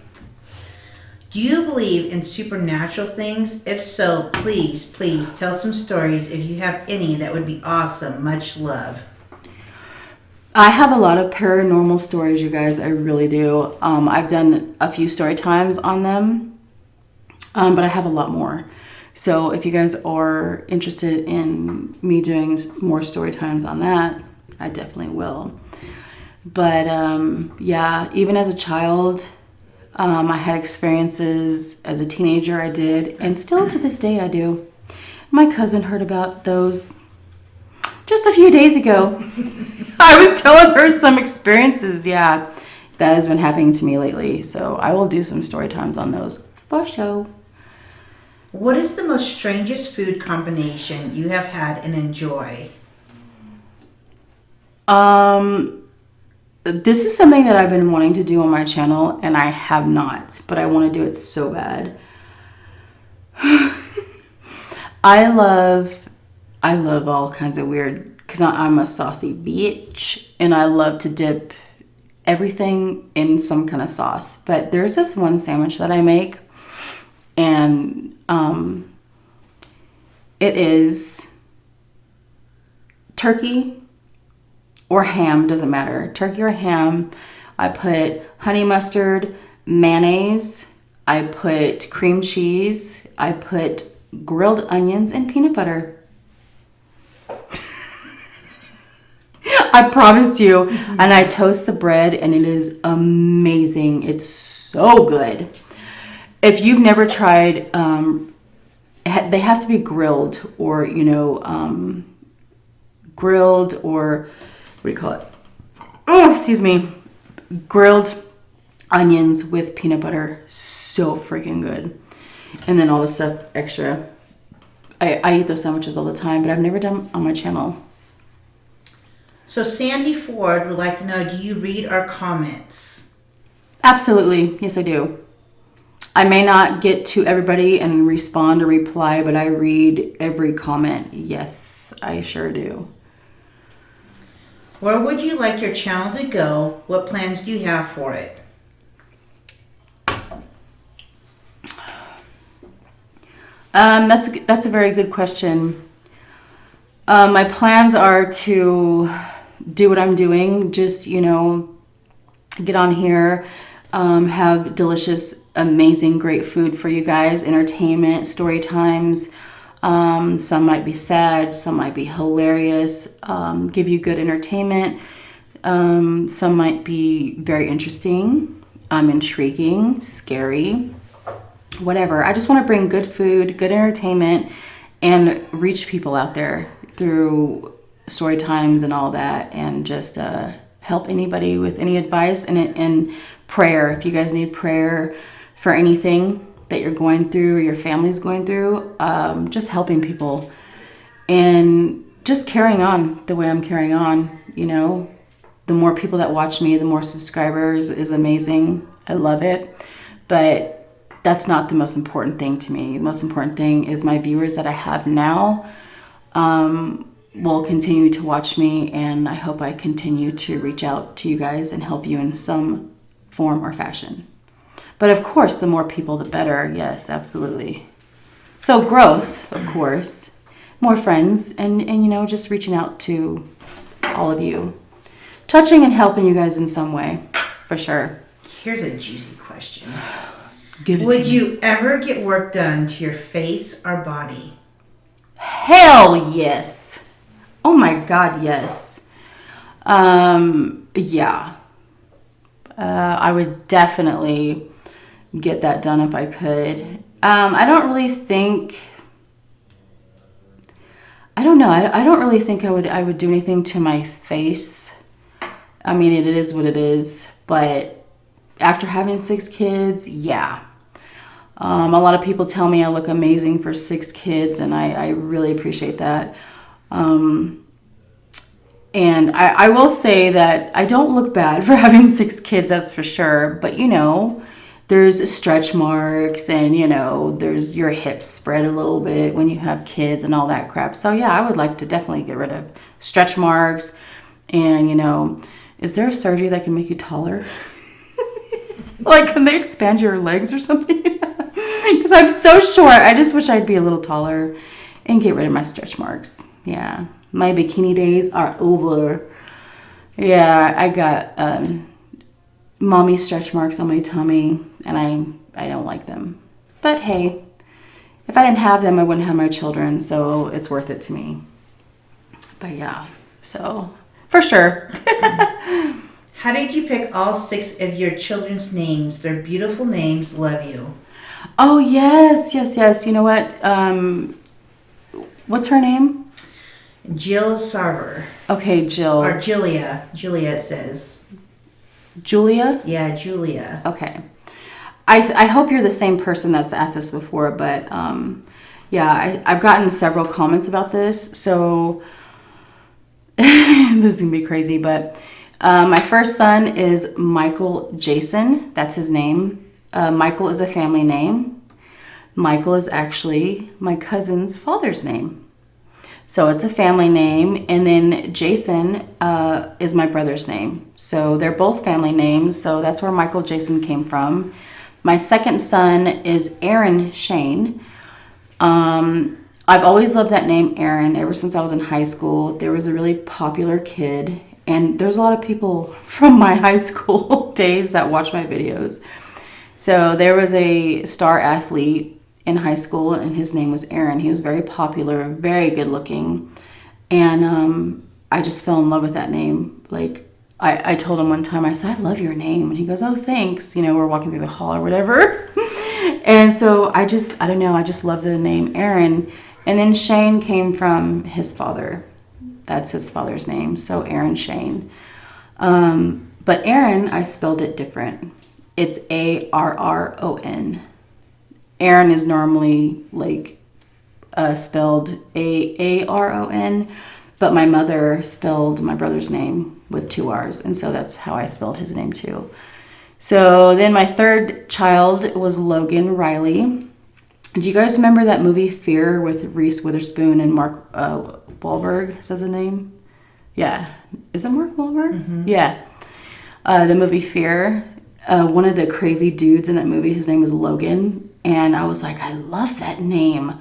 Do you believe in supernatural things? If so, please tell some stories if you have any. That would be awesome. Much love. I have a lot of paranormal stories, you guys. I really do. I've done a few story times on them, but I have a lot more. So if you guys are interested in me doing more story times on that, I definitely will. But yeah, even as a child, I had experiences. As a teenager, I did, and still to this day I do. My cousin heard about those just a few days ago. I was telling her some experiences, yeah, that has been happening to me lately. So I will do some story times on those for sure. What is the most strangest food combination you have had and enjoy? this is something that I've been wanting to do on my channel, and I have not, but I want to do it so bad. I love all kinds of weird, because I'm a saucy bitch, and I love to dip everything in some kind of sauce. But there's this one sandwich that I make, and it is turkey or ham, doesn't matter. Turkey or ham. I put honey mustard, mayonnaise, I put cream cheese, I put grilled onions and peanut butter. I promise you. And I toast the bread, and it is amazing. It's so good. If you've never tried, they have to be grilled, or grilled, or what do you call it? Oh, excuse me. Grilled onions with peanut butter. So freaking good. And then all the stuff extra. I eat those sandwiches all the time, but I've never done on my channel. So Sandy Ford would like to know, do you read our comments? Absolutely. Yes, I do. I may not get to everybody and respond or reply, but I read every comment. Yes, I sure do. Where would you like your channel to go? What plans do you have for it? That's a very good question. My plans are to do what I'm doing. Just, get on here, have delicious, amazing, great food for you guys, entertainment, story times. Some might be sad, some might be hilarious, give you good entertainment. Some might be very interesting, intriguing, scary, whatever. I just want to bring good food, good entertainment, and reach people out there through story times and all that, and just help anybody with any advice and prayer. If you guys need prayer for anything that you're going through or your family's going through, just helping people and just carrying on the way I'm carrying on. The more people that watch me, the more subscribers is amazing. I love it. But that's not the most important thing to me. The most important thing is my viewers that I have now will continue to watch me, and I hope I continue to reach out to you guys and help you in some form or fashion. But of course, the more people, the better. Yes, absolutely. So growth, of course, more friends, and just reaching out to all of you, touching and helping you guys in some way, for sure. Here's a juicy question. Would you ever get work done to your face or body? Hell yes. Oh my God, yes. Yeah. I would definitely get that done if I could. I don't really think I don't really think I would do anything to my face. I mean, it is what it is, but after having 6 kids, yeah. A lot of people tell me I look amazing for 6 kids, and I really appreciate that. And I will say that I don't look bad for having 6 kids, that's for sure. But, there's stretch marks, and, there's your hips spread a little bit when you have kids and all that crap. So, yeah, I would like to definitely get rid of stretch marks. And, is there a surgery that can make you taller? Like, can they expand your legs or something? Because I'm so short. I just wish I'd be a little taller and get rid of my stretch marks. Yeah. My bikini days are over. Yeah, I got mommy stretch marks on my tummy, and I don't like them. But hey, if I didn't have them, I wouldn't have my children, so it's worth it to me. But yeah, so for sure. How did you pick all 6 of your children's names? They're beautiful names. Love you. Oh, yes. You know what? What's her name? Jill Sarver. Okay, Jill. Or Julia. Julia, it says. Julia? Yeah, Julia. Okay. I hope you're the same person that's asked this before, but yeah, I've gotten several comments about this, so this is going to be crazy, but My first son is Michael Jason. That's his name. Michael is a family name. Michael is actually my cousin's father's name. So it's a family name. And then Jason is my brother's name. So they're both family names. So that's where Michael Jason came from. My second son is Aaron Shane. I've always loved that name, Aaron, ever since I was in high school. There was a really popular kid, and there's a lot of people from my high school days that watch my videos. So there was a star athlete in high school, and his name was Aaron. He was very popular, very good looking, and I just fell in love with that name. Like, I told him one time, I said, I love your name. And he goes, oh, thanks. You know, we're walking through the hall or whatever. And so I don't know, I just love the name Aaron. And then Shane came from his father. That's his father's name. So Aaron Shane. But Aaron, I spelled it different. It's Arron. Aaron is normally like spelled Aaron, but my mother spelled my brother's name with 2 R's. And so that's how I spelled his name too. So then my third child was Logan Riley. Do you guys remember that movie Fear with Reese Witherspoon and Mark Wahlberg? Says the name? Yeah. Is it Mark Wahlberg? Mm-hmm. Yeah. The movie Fear. One of the crazy dudes in that movie, his name was Logan. And I was like, I love that name.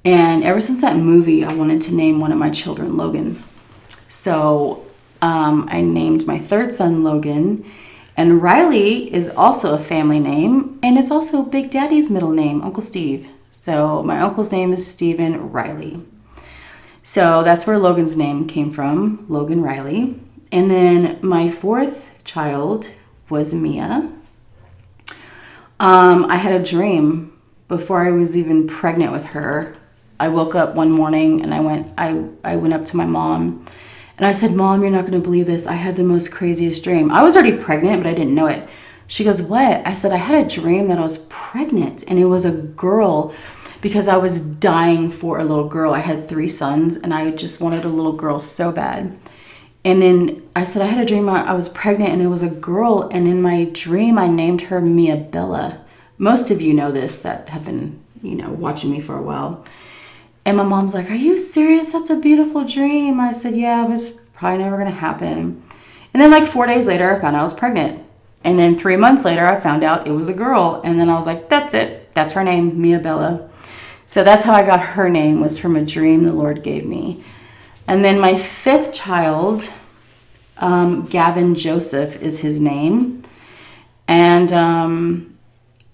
And ever since that movie, I wanted to name one of my children Logan. So I named my third son Logan. And Riley is also a family name, and it's also Big Daddy's middle name, Uncle Steve. So my uncle's name is Stephen Riley. So that's where Logan's name came from, Logan Riley. And then my fourth child was Mia. I had a dream before I was even pregnant with her. I woke up one morning and I went up to my mom. And I said, Mom, you're not going to believe this. I had the most craziest dream. I was already pregnant, but I didn't know it. She goes, what? I said, I had a dream that I was pregnant, and it was a girl, because I was dying for a little girl. I had 3 sons, and I just wanted a little girl so bad. And then I said, I had a dream I was pregnant, and it was a girl. And in my dream, I named her Mia Bella. Most of you know this that have been, watching me for a while. And my mom's like, are you serious? That's a beautiful dream. I said, yeah, it was probably never going to happen. And then like 4 days later, I found out I was pregnant. And then 3 months later, I found out it was a girl. And then I was like, that's it. That's her name, Mia Bella. So that's how I got her name, was from a dream the Lord gave me. And then my fifth child, Gavin Joseph is his name. And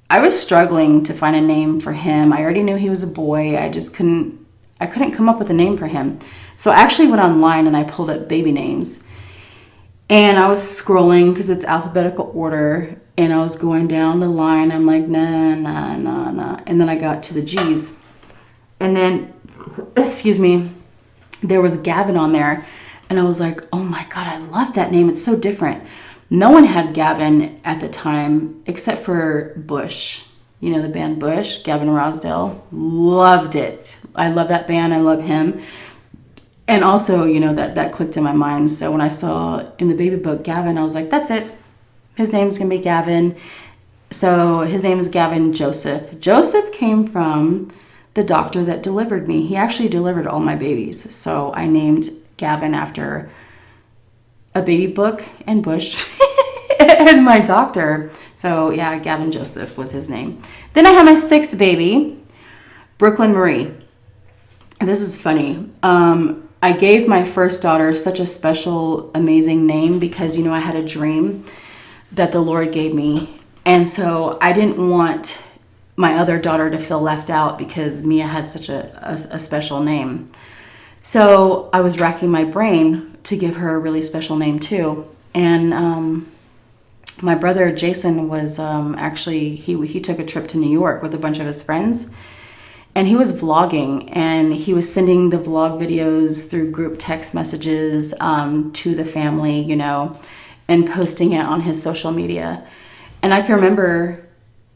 I was struggling to find a name for him. I already knew he was a boy. I couldn't come up with a name for him. So I actually went online and I pulled up baby names. And I was scrolling because it's alphabetical order. And I was going down the line. I'm like, nah. And then I got to the G's. And then, there was Gavin on there. And I was like, oh my God, I love that name. It's so different. No one had Gavin at the time except for Bush. You know the band Bush, Gavin Rossdale. Loved it. I love that band. I love him. And also, that clicked in my mind. So when I saw in the baby book Gavin, I was like, that's it. His name's going to be Gavin. So his name is Gavin Joseph. Joseph came from the doctor that delivered me. He actually delivered all my babies. So I named Gavin after a baby book and Bush and my doctor. So yeah, Gavin Joseph was his name. Then I had my sixth baby, Brooklyn Marie. This is funny. I gave my first daughter such a special, amazing name because, I had a dream that the Lord gave me. And so I didn't want my other daughter to feel left out because Mia had such a special name. So I was racking my brain to give her a really special name too. And my brother Jason was actually, he took a trip to New York with a bunch of his friends. And he was vlogging, and he was sending the vlog videos through group text messages to the family, and posting it on his social media. And I can remember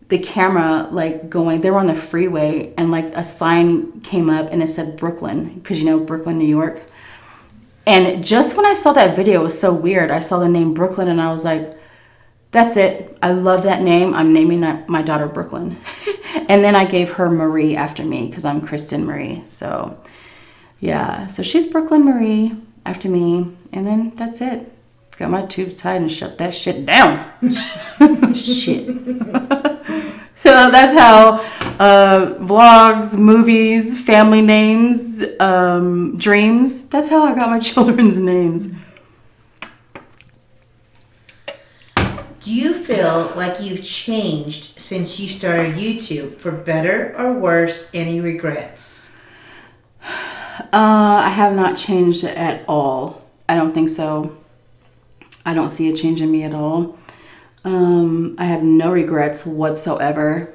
the camera going, they were on the freeway, and a sign came up and it said Brooklyn, because Brooklyn, New York. And just when I saw that video, it was so weird. I saw the name Brooklyn and I was like, that's it. I love that name. I'm naming my daughter Brooklyn. And then I gave her Marie after me because I'm Kristen.Marie. So, yeah. So she's Brooklyn Marie after me. And then that's it. Got my tubes tied and shut that shit down. Shit. So that's how vlogs, movies, family names, dreams. That's how I got my children's names. Do you feel like you've changed since you started YouTube, for better or worse? Any regrets? I have not changed at all. I don't think so. I don't see a change in me at all. I have no regrets whatsoever.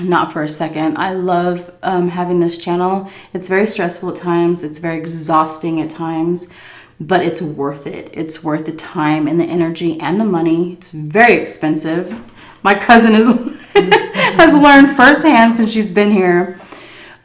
Not for a second. I love having this channel. It's very stressful at times. It's very exhausting at times. But it's worth it. It's worth the time and the energy and the money. It's very expensive. My cousin has learned firsthand since she's been here.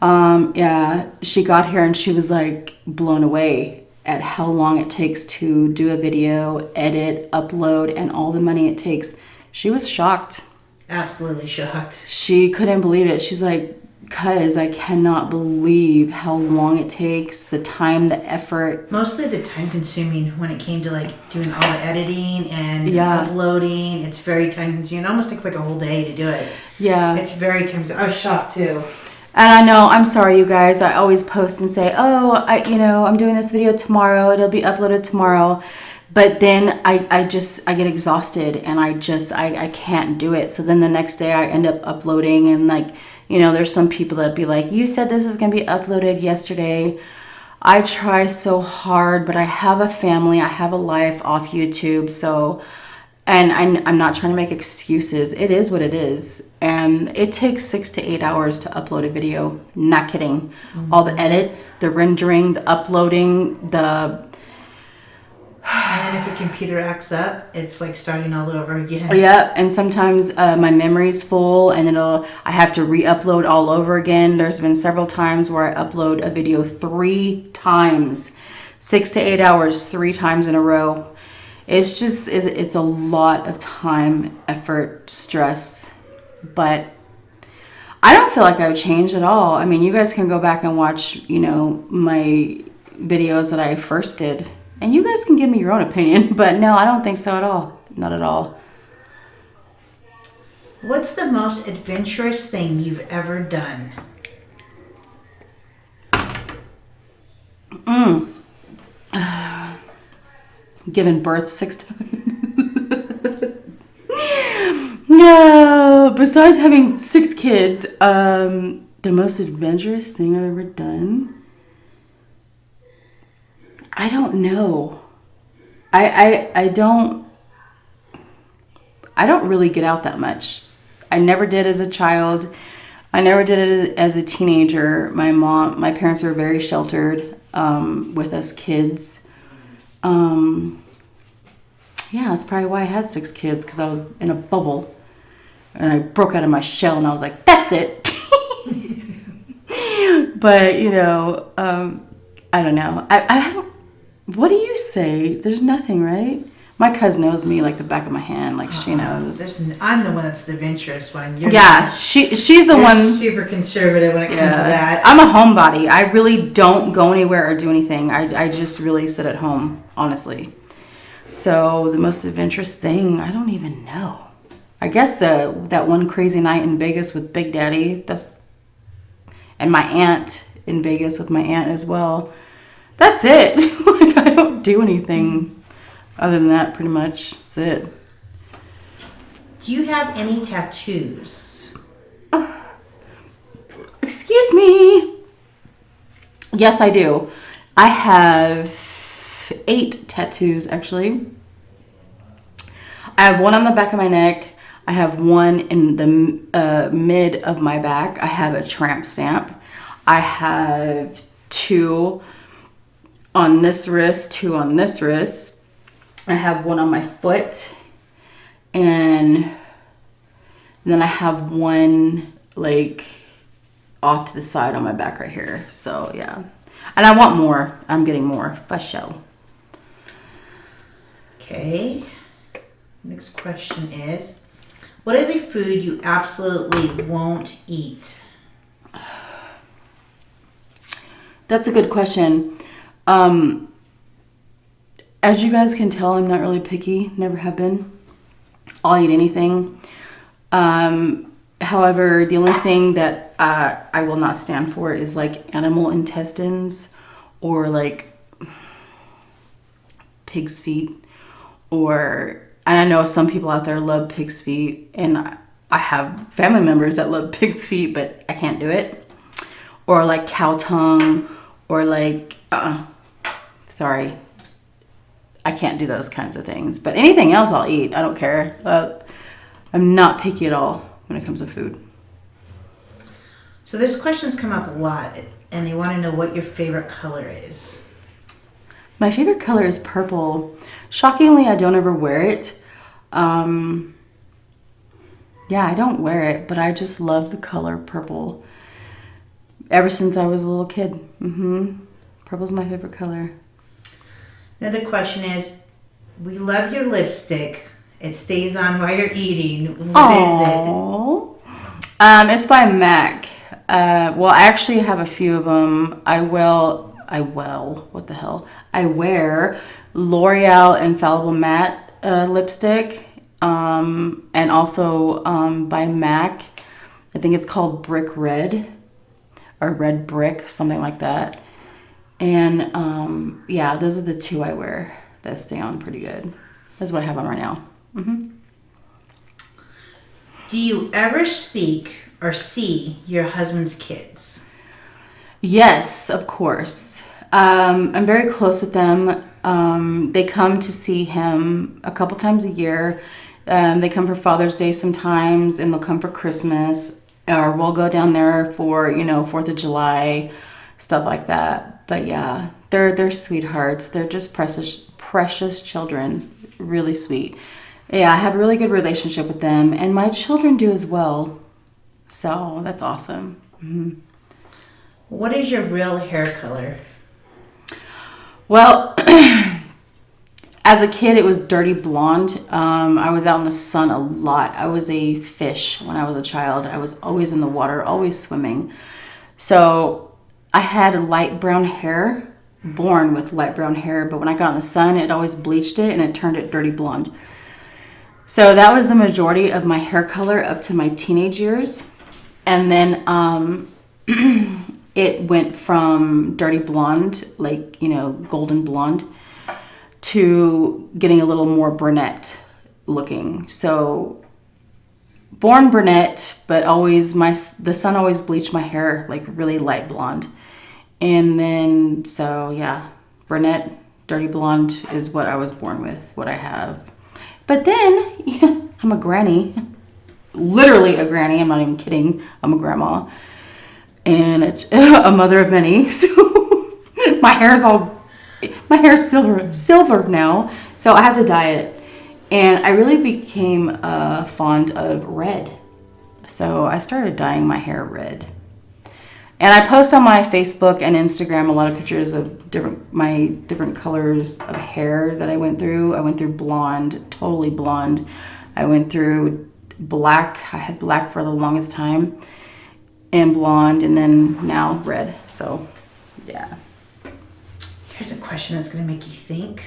Yeah, she got here and she was like blown away at how long it takes to do a video, edit, upload, and all the money it takes. She was shocked. Absolutely shocked. She couldn't believe it. She's like, cuz I cannot believe how long it takes, the time, the effort. Mostly the time consuming when it came to like doing all the editing and uploading. It's very time consuming. It almost takes like a whole day to do it. Yeah. It's very time consuming. I was shocked too. And I know, I'm sorry you guys, I always post and say, oh, I'm doing this video tomorrow, it'll be uploaded tomorrow. But then I get exhausted and I can't do it. So then the next day I end up uploading and like, there's some people that be like, you said this was going to be uploaded yesterday. I try so hard, but I have a family, I have a life off YouTube. So, and I'm not trying to make excuses. It is what it is. And it takes 6 to 8 hours to upload a video. Not kidding. Mm-hmm. All the edits, the rendering, the uploading, and then if your computer acts up, it's like starting all over again. Yeah, and sometimes my memory's full and I have to re-upload all over again. There's been several times where I upload a video 3 times, 6 to 8 hours, 3 times in a row. It's just, it's a lot of time, effort, stress, but I don't feel like I've changed at all. I mean, you guys can go back and watch, my videos that I first did. And you guys can give me your own opinion, but no, I don't think so at all. Not at all. What's the most adventurous thing you've ever done? Given birth 6 times. No, besides having 6 kids, the most adventurous thing I've ever done, I don't know. I don't really get out that much. I never did as a child. I never did it as a teenager. My parents were very sheltered with us kids. Yeah, that's probably why I had 6 kids, because I was in a bubble. And I broke out of my shell and I was like, that's it. But, I don't know. I don't. What do you say? There's nothing, right? My cousin knows me like the back of my hand. Like she knows. I'm the one that's the adventurous one. She's the one. Super conservative when it comes to that. I'm a homebody. I really don't go anywhere or do anything. I just really sit at home, honestly. So the most adventurous thing, I don't even know. I guess that one crazy night in Vegas with Big Daddy. And my aunt in Vegas with my aunt as well. That's it. Like, I don't do anything other than that, pretty much. That's it. Do you have any tattoos? Excuse me. Yes, I do. I have 8 tattoos, actually. I have one on the back of my neck. I have one in the mid of my back. I have a tramp stamp. I have 2 on this wrist, 2 on this wrist. I have one on my foot. And then I have one like off to the side on my back right here. So yeah. And I want more. I'm getting more. For sure. Okay. Next question is, what is a food you absolutely won't eat? That's a good question. As you guys can tell, I'm not really picky. Never have been. I'll eat anything. However, the only thing that I will not stand for is like animal intestines or like pig's feet. And I know some people out there love pig's feet, and I have family members that love pig's feet, but I can't do it. Or like cow tongue, or like, sorry, I can't do those kinds of things. But anything else I'll eat. I don't care. I'm not picky at all when it comes to food. So this question's come up a lot, and they want to know what your favorite color is. My favorite color is purple. Shockingly, I don't ever wear it. Yeah, I don't wear it, but I just love the color purple. Ever since I was a little kid. Purple's my favorite color. Another question is, we love your lipstick. It stays on while you're eating. What is it? It's by MAC. Well, I actually have a few of them. I wear L'Oreal Infallible Matte lipstick, and also by MAC. I think it's called Brick Red, or Red Brick, something like that. And yeah, those are the two I wear that stay on pretty good. That's what I have on right now. Do you ever speak or see your husband's kids? Yes, of course. I'm very close with them. They come to see him a couple times a year. They come for Father's Day sometimes, and they'll come for Christmas, or we'll go down there for 4th of July, stuff like that. But yeah, they're sweethearts. They're just precious children. Really sweet. Yeah, I have a really good relationship with them, and my children do as well. So that's awesome. What is your real hair color? Well, as a kid, it was dirty blonde. I was out in the sun a lot. I was a fish when I was a child. I was always in the water, always swimming. So I had light brown hair, born with light brown hair, but when I got in the sun, it always bleached it and it turned it dirty blonde. So that was the majority of my hair color up to my teenage years. And then it went from dirty blonde, like, golden blonde, to getting a little more brunette looking. So born brunette, but always the sun always bleached my hair like really light blonde. And then, so yeah, brunette, dirty blonde is what I was born with, what I have. But then, I'm a granny. Literally a granny, I'm not even kidding. I'm a grandma. And a mother of many. So my hair's silver now. So I have to dye it. And I really became fond of red. So I started dyeing my hair red. And I post on my Facebook and Instagram a lot of pictures of my different colors of hair that I went through. I went through blonde, totally blonde. I went through black. I had black for the longest time, and blonde, and then now red. So, yeah. Here's a question that's going to make you think.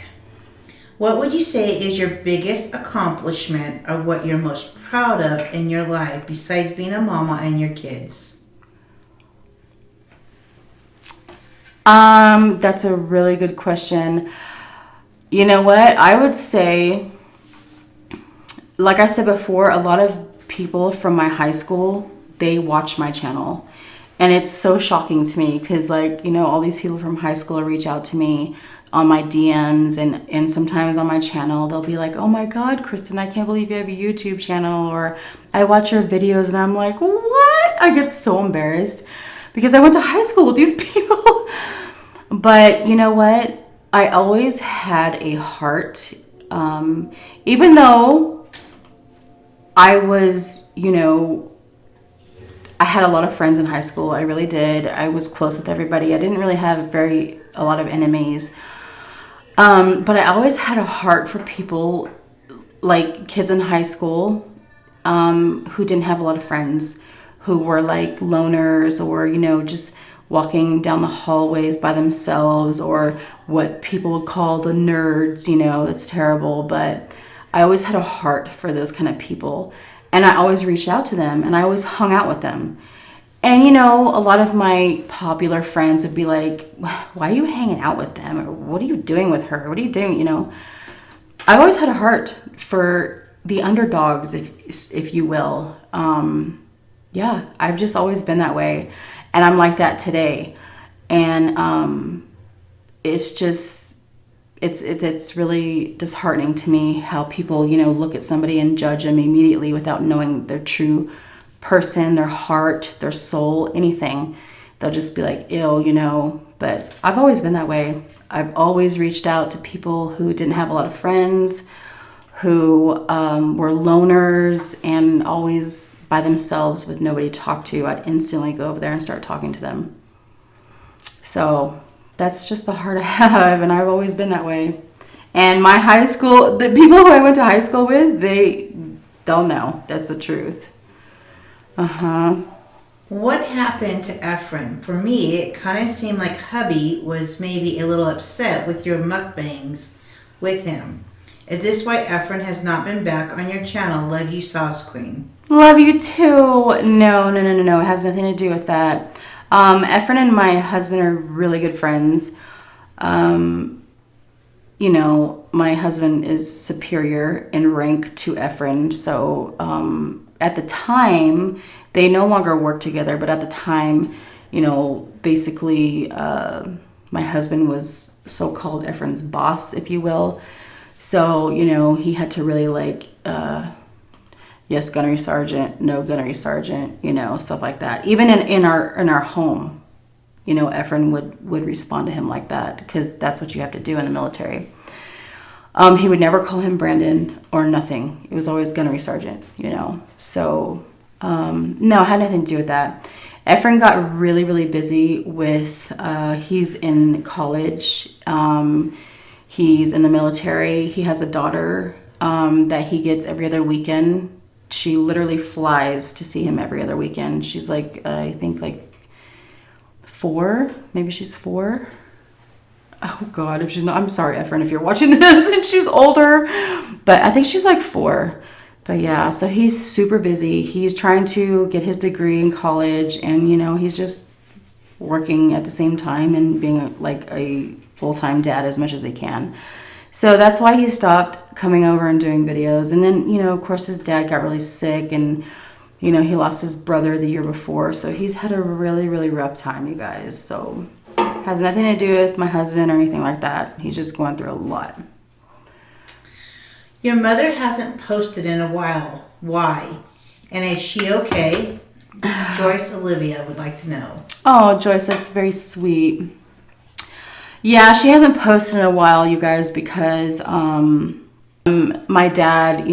What would you say is your biggest accomplishment, or what you're most proud of in your life besides being a mama and your kids? That's a really good question. You know what? I would say, like I said before, a lot of people from my high school, they watch my channel. And it's so shocking to me because, all these people from high school reach out to me on my DMs and sometimes on my channel. They'll be like, oh my God, Kristen, I can't believe you have a YouTube channel. Or I watch your videos and I'm like, what? I get so embarrassed because I went to high school with these people. But you know what? I always had a heart. Even though I was, I I had a lot of friends in high school. I really did. I was close with everybody. I didn't really have a lot of enemies. But I always had a heart for people, like kids in high school, who didn't have a lot of friends, who were like loners, or, just walking down the hallways by themselves, or what people would call the nerds. That's terrible. But I always had a heart for those kind of people. And I always reached out to them, and I always hung out with them. And, a lot of my popular friends would be like, why are you hanging out with them? Or what are you doing with her? What are you doing? I've always had a heart for the underdogs, if you will. Yeah, I've just always been that way. And I'm like that today. And it's just, it's really disheartening to me how people, look at somebody and judge them immediately without knowing their true person, their heart, their soul, anything. They'll just be like, ew. But I've always been that way. I've always reached out to people who didn't have a lot of friends, who were loners and always by themselves with nobody to talk to. I'd instantly go over there and start talking to them. So that's just the heart I have, and I've always been that way. And my high school, the people who I went to high school with, they'll know. That's the truth. What happened to Efren? For me, it kind of seemed like hubby was maybe a little upset with your mukbangs with him. Is this why Efren has not been back on your channel? Love you, Sauce Queen. Love you too. No. It has nothing to do with that. Efren and my husband are really good friends. My husband is superior in rank to Efren. So at the time, they no longer work together. But at the time, basically, my husband was so-called Efren's boss, if you will. So, he had to really yes, gunnery sergeant, no gunnery sergeant, stuff like that. Even in our home, Efren would respond to him like that, because that's what you have to do in the military. He would never call him Brandon or nothing. It was always gunnery sergeant, So, no, it had nothing to do with that. Efren got really, really busy with, he's in college. He's in the military. He has a daughter that he gets every other weekend. She literally flies to see him every other weekend. She's I think 4. Maybe she's 4. Oh God, if she's not, I'm sorry, Efren, if you're watching this and she's older, but I think she's 4. But yeah, so he's super busy. He's trying to get his degree in college, and he's just working at the same time and being a full-time dad as much as he can. So that's why he stopped coming over and doing videos. And then, of course, his dad got really sick, and, he lost his brother the year before. So he's had a really, really rough time, you guys. So has nothing to do with my husband or anything like that. He's just going through a lot. Your mother hasn't posted in a while. Why? And is she okay? Joyce Olivia would like to know. Oh, Joyce, that's very sweet. Yeah, she hasn't posted in a while, you guys, because my dad,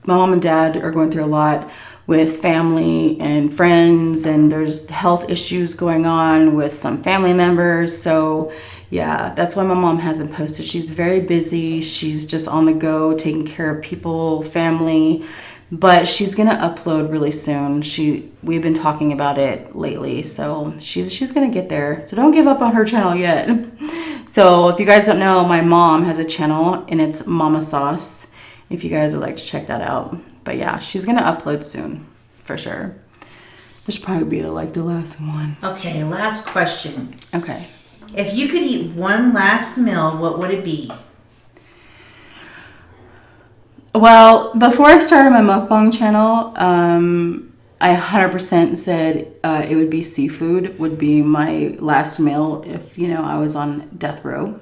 my mom and dad are going through a lot with family and friends, and there's health issues going on with some family members. So yeah, that's why my mom hasn't posted. She's very busy. She's just on the go, taking care of people, family. But she's gonna upload really soon. We've been talking about it lately, so she's gonna get there. So don't give up on her channel yet. So if you guys don't know, my mom has a channel, and it's Mama Sauce, if you guys would like to check that out. But yeah, she's gonna upload soon, for sure. This should probably be the last one. Okay, last question. Okay. If you could eat one last meal, what would it be? Well, before I started my mukbang channel, I 100% said it would be seafood, would be my last meal if, I was on death row.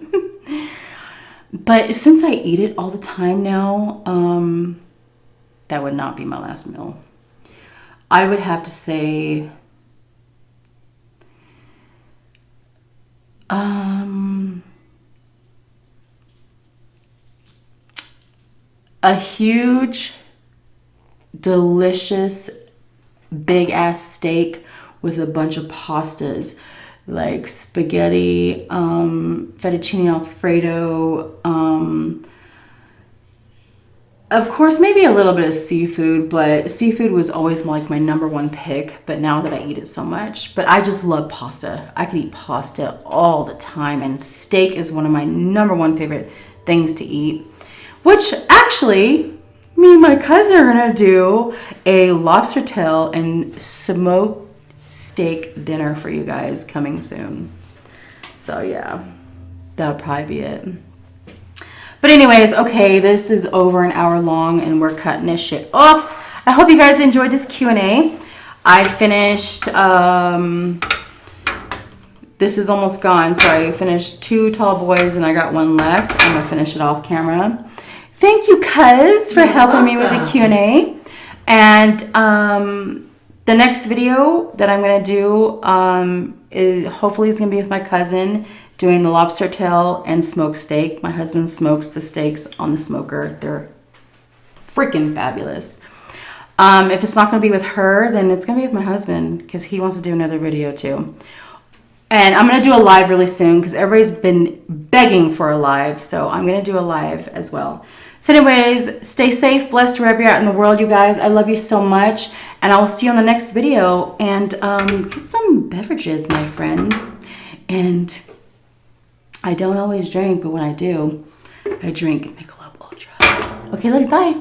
But since I eat it all the time now, that would not be my last meal. I would have to say a huge, delicious big ass steak with a bunch of pastas, like spaghetti, fettuccine alfredo, of course, maybe a little bit of seafood, but seafood was always like my number one pick. But now that I eat it so much, but I just love pasta. I could eat pasta all the time, and steak is one of my number one favorite things to eat. Which actually, me and my cousin are gonna do a lobster tail and smoked steak dinner for you guys coming soon. So yeah, that'll probably be it. But anyways, okay, this is over an hour long and we're cutting this shit off. I hope you guys enjoyed this Q&A. I finished, this is almost gone, so I finished 2 tall boys and I got 1 left. I'm gonna finish it off camera. Thank you, cuz, for helping me with the Q&A. And the next video that I'm gonna do hopefully is gonna be with my cousin, doing the lobster tail and smoked steak. My husband smokes the steaks on the smoker. They're freaking fabulous. If it's not going to be with her, then it's going to be with my husband because he wants to do another video too. And I'm going to do a live really soon because everybody's been begging for a live. So I'm going to do a live as well. So anyways, stay safe, blessed wherever you're at in the world, you guys. I love you so much. And I will see you on the next video. And get some beverages, my friends. And I don't always drink, but when I do, I drink Michelob Ultra. Okay, love you, bye.